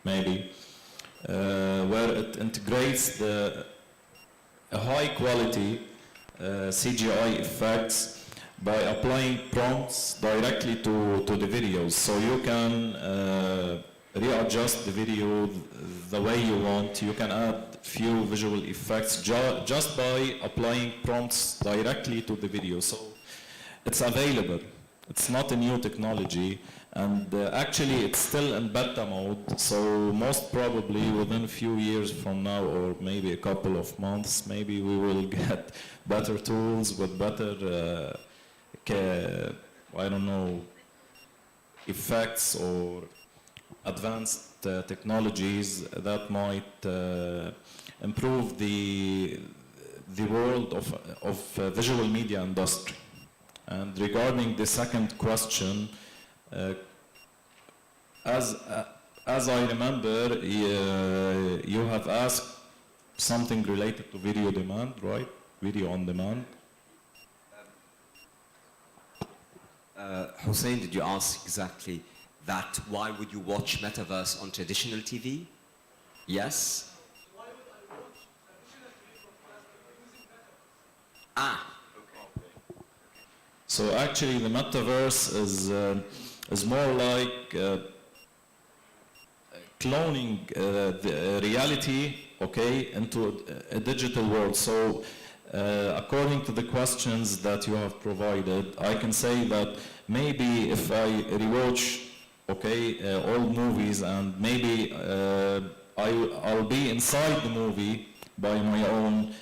maybe, where it integrates a high quality CGI effects by applying prompts directly to the videos. So you can readjust the video the way you want. You can add few visual effects just by applying prompts directly to the video. So it's available. It's not a new technology, and actually it's still in beta mode. So most probably within a few years from now, or maybe a couple of months, maybe we will get better tools with better, I don't know, effects or advanced technologies that might improve the world of visual media industry. And regarding the second question, as I remember, you have asked something related to video demand, right? Video on demand. Hussein, did you ask exactly that? Why would you watch Metaverse on traditional TV? Yes? Why would I watch traditional TV broadcasting using Metaverse? Ah. So actually the Metaverse is more like cloning the reality, okay, into a digital world. So according to the questions that you have provided, I can say that maybe if I rewatch, okay, old movies, and maybe I'll be inside the movie by my own,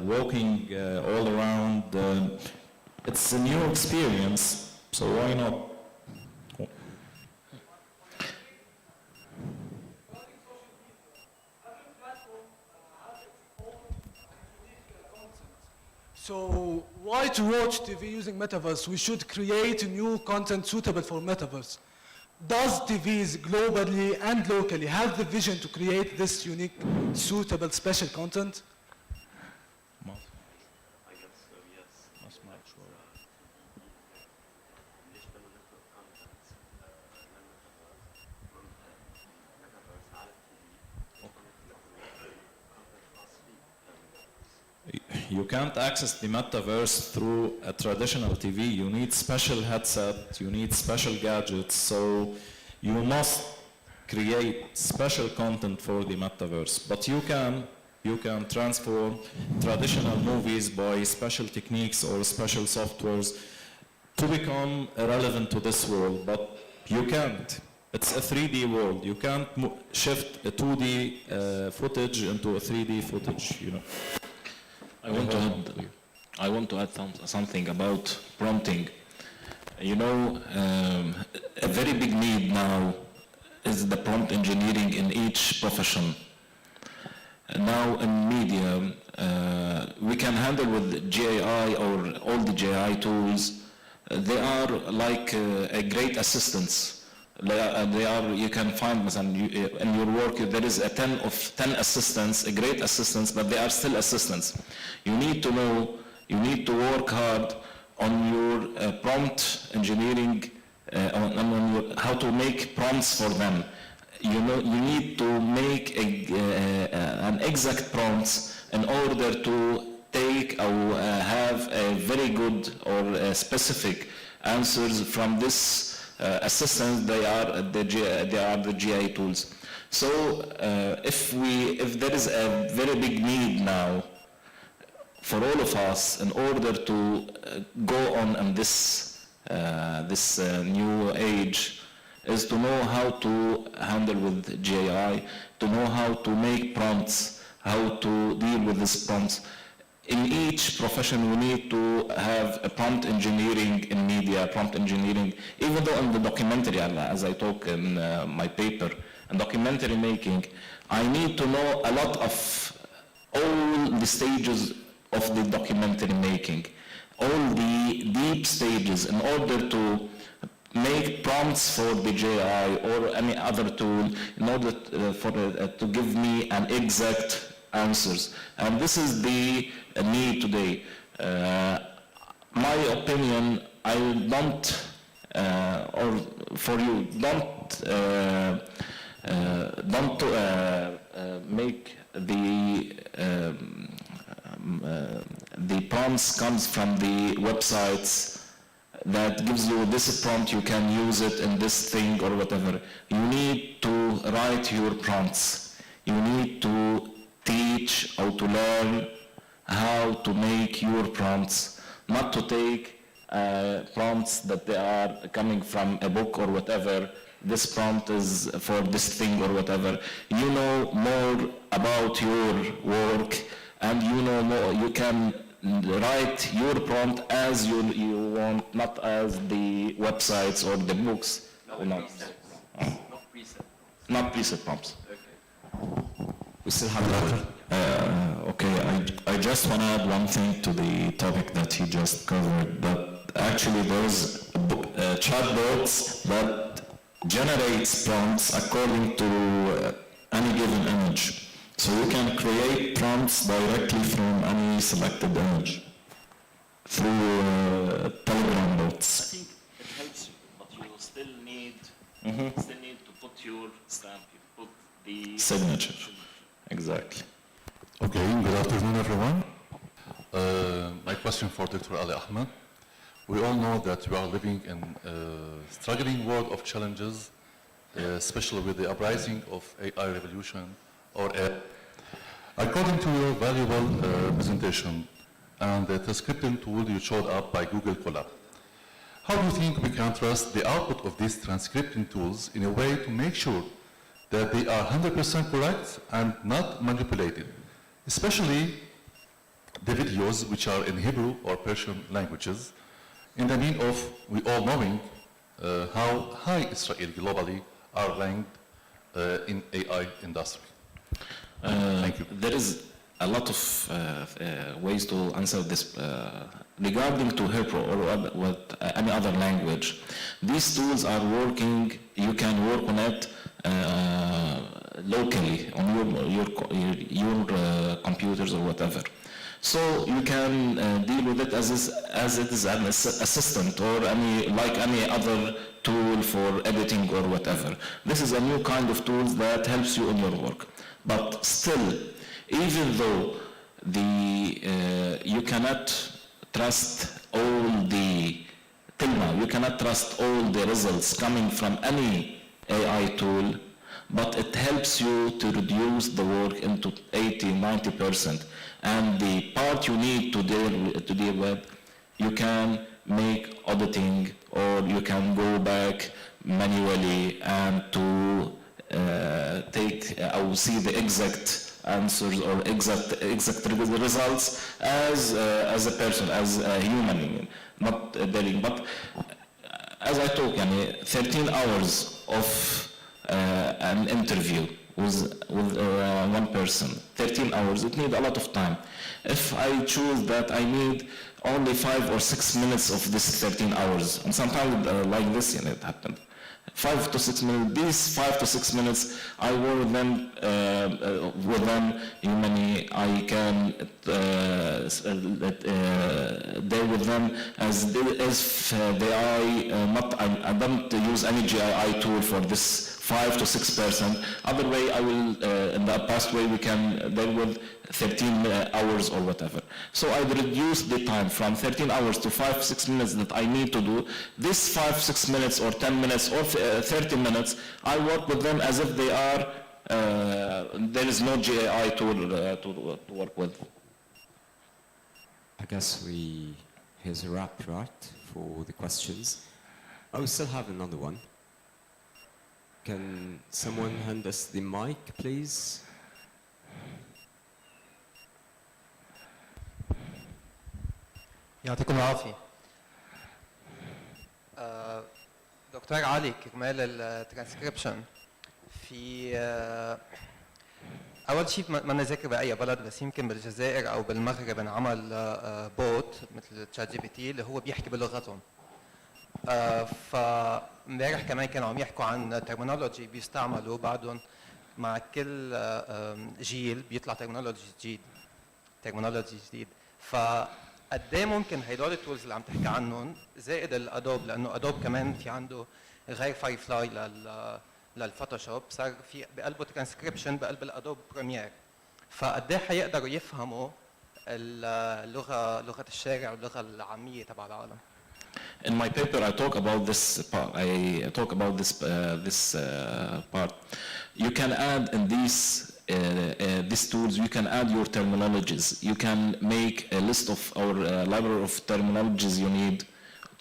walking all around. It's a new experience, So why not? So why to watch TV using Metaverse? We should create new content suitable for Metaverse. Does TVs globally and locally have the vision to create this unique, suitable, special content? You can't access the metaverse through a traditional TV. You need special headset, you need special gadgets, so you must create special content for the metaverse. But you can transform traditional movies by special techniques or special softwares to become relevant to this world, but you can't. It's a 3D world. You can't shift a 2D footage into a 3D footage, you know. I want to add something about prompting. You know, a very big need now is the prompt engineering in each profession. Now in media, we can handle with GAI or all the GAI tools. They are like a great assistance. You can find in your work there is a 10 assistants, a great assistants, but they are still assistants. You need to know, you need to work hard on your prompt engineering, on how to make prompts for them. You know, you need to make an exact prompts in order to take or have a very good or specific answers from this assistants. They are the GI tools. So if there is a very big need now for all of us in order to go on in this new age, is to know how to handle with GI, to know how to make prompts, how to deal with these prompts. In each profession, we need to have a prompt engineering in media, prompt engineering, even though in the documentary, as I talk in my paper, in documentary making, I need to know a lot of all the stages of the documentary making, all the deep stages in order to make prompts for the GI or any other tool in order to give me an exact answers. And this is the need today. My opinion, I don't, or for you, don't make the prompts comes from the websites that gives you this prompt, you can use it in this thing or whatever. You need to write your prompts. You need to teach or to learn how to make your prompts, not to take prompts that they are coming from a book or whatever. This prompt is for this thing or whatever. You know more about your work, and you know more. You can write your prompt as you want, not as the websites or the books. Not preset prompts. We still have I just want to add one thing to the topic that he just covered, that actually there's chatbots that generates prompts according to any given image. So you can create prompts directly from any selected image through Telegram bots. I think it helps you, but you still need to put your stamp, you put the Signature. Exactly. Okay, good afternoon, everyone. My question for Dr. Ali Ahmed. We all know that we are living in a struggling world of challenges, especially with the uprising of AI revolution or AI. According to your valuable presentation and the transcripting tool you showed up by Google Colab, how do you think we can trust the output of these transcripting tools in a way to make sure that they are 100% correct and not manipulated, especially the videos which are in Hebrew or Persian languages? in the mean of we all knowing how high Israel globally are ranked in AI industry? Thank you. There is a lot of ways to answer this. Regarding to Hebrew or any other language, these tools are working, you can work on it locally on your computers or whatever. So you can deal with it as it is an assistant or like any other tool for editing or whatever. This is a new kind of tool that helps you in your work. But still, even though you cannot trust you cannot trust all the results coming from any AI tool, but it helps you to reduce the work into 80-90%. And the part you need to deal with, you can make auditing, or you can go back manually and to take or see the exact answers or exact results as a person, as a human, not dealing. But as I talk, 13 hours of an interview with one person, 13 hours, it needs a lot of time. If I choose that I need only 5 or 6 minutes of this 13 hours, and sometimes like this, it happened. 5 to 6 minutes. These 5 to 6 minutes, I work with them. I can deal with them as if I don't use any GII tool for this 5 to 6%. Other way, I will in the past way we can deal with 13 hours or whatever. So I reduce the time from 13 hours to 5-6 minutes that I need to do. This 5-6 minutes or 10 minutes or 30 minutes, I work with them as if they are, there is no GAI tool to work with. I guess here's a wrap, right, for the questions. Oh, we still have another one. Can someone hand us the mic, please? يعطيكم العافية. دكتور علي، كرمال الترانسكريبشن في أول شيء ما نذكر بأي بلد، بس يمكن بالجزائر أو بالمغرب انعمل بوت مثل تشات جي بي تي اللي هو بيحكي بلغتهم. فامبارح كمان كانوا عم يحكوا عن ترمينولوجي بيستعملوا بعدهم مع كل جيل بيطلع ترمينولوجي جديد. فقد ايه ممكن هدول التولز اللي عم تحكي عنهم زائد الادوب، لانه ادوب كمان في عنده غير فاير فلاي للفوتوشوب، صار في بقلبه ترانسكريبشن بقلب الادوب بريمير. فقد ايه حيقدروا يفهموا لغه الشارع واللغه العاميه تبع العالم. In my paper, I talk about this part. Part. You can add in these tools. You can add your terminologies. You can make a list of our library of terminologies you need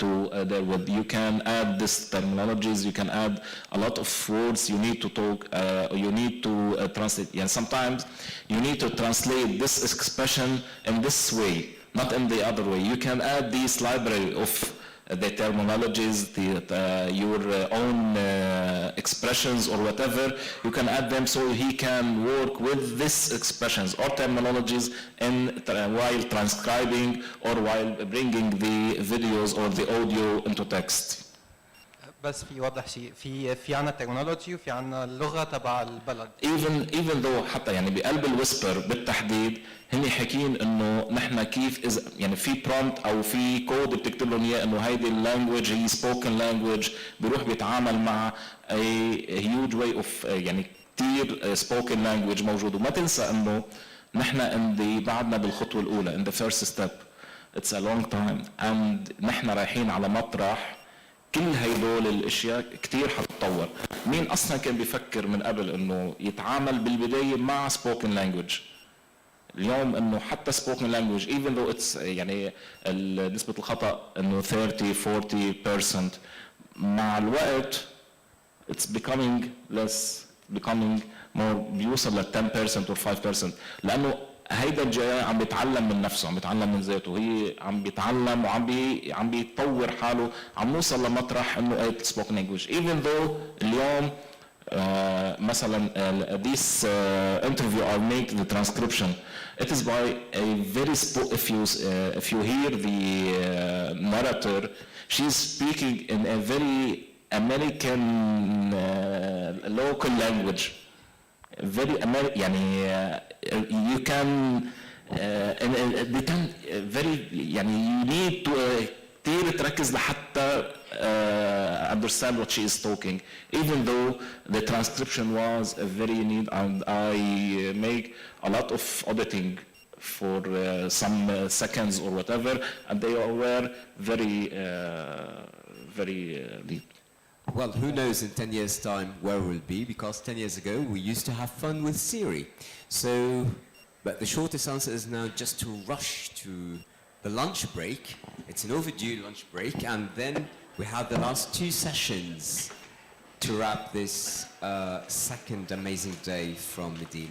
to deal with. You can add these terminologies. You can add a lot of words you need to talk. You need to translate. And sometimes you need to translate this expression in this way, not in the other way. You can add this library of the terminologies, your own expressions or whatever, you can add them so he can work with these expressions or terminologies while transcribing or while bringing the videos or the audio into text. بس في وضح شيء، في عنا ترمينولوجي وفي عنا اللغه تبع البلد. even though حتى بقلب الويسبر بالتحديد هني حكين انه نحن كيف اذا في prompt او في كود بتكتب لهم اياه انه هيدي اللانجوج هي spoken language، بيروح بيتعامل مع a huge way of كثير spoken language موجود. وما تنسى انه نحن بعدنا بالخطوه الاولى in the first step. It's a long time and نحن رايحين على مطرح كل هيدول الاشياء كتير حتتطور. مين اصلا كان بيفكر من قبل انه يتعامل بالبدايه مع spoken language؟ اليوم انه حتى spoken language even though it's نسبه الخطا انه 30-40%، مع الوقت it's becoming less, becoming more، بيوصل ل 10% or 5%، لانه هيدا الجاي عم بيتعلم من نفسه، عم بيتعلم من ذاته، هي عم بيتعلم عم بيطور حاله، عم نوصل لمطرح انه قادر spoken language. Even though اليوم مثلا this interview or make the transcription, it is by a very if you hear the narrator, she's speaking in a very American local language, very يعني you can they can very يعني you need to كتير تركز لحتى understand what she is talking, even though the transcription was very neat and I make a lot of auditing for some seconds or whatever, and they were very neat. Well, who knows in 10 years' time where we'll be, because 10 years ago we used to have fun with Siri. So, but the shortest answer is now just to rush to the lunch break. It's an overdue lunch break, and then we have the last 2 sessions to wrap this second amazing day from MIDIL.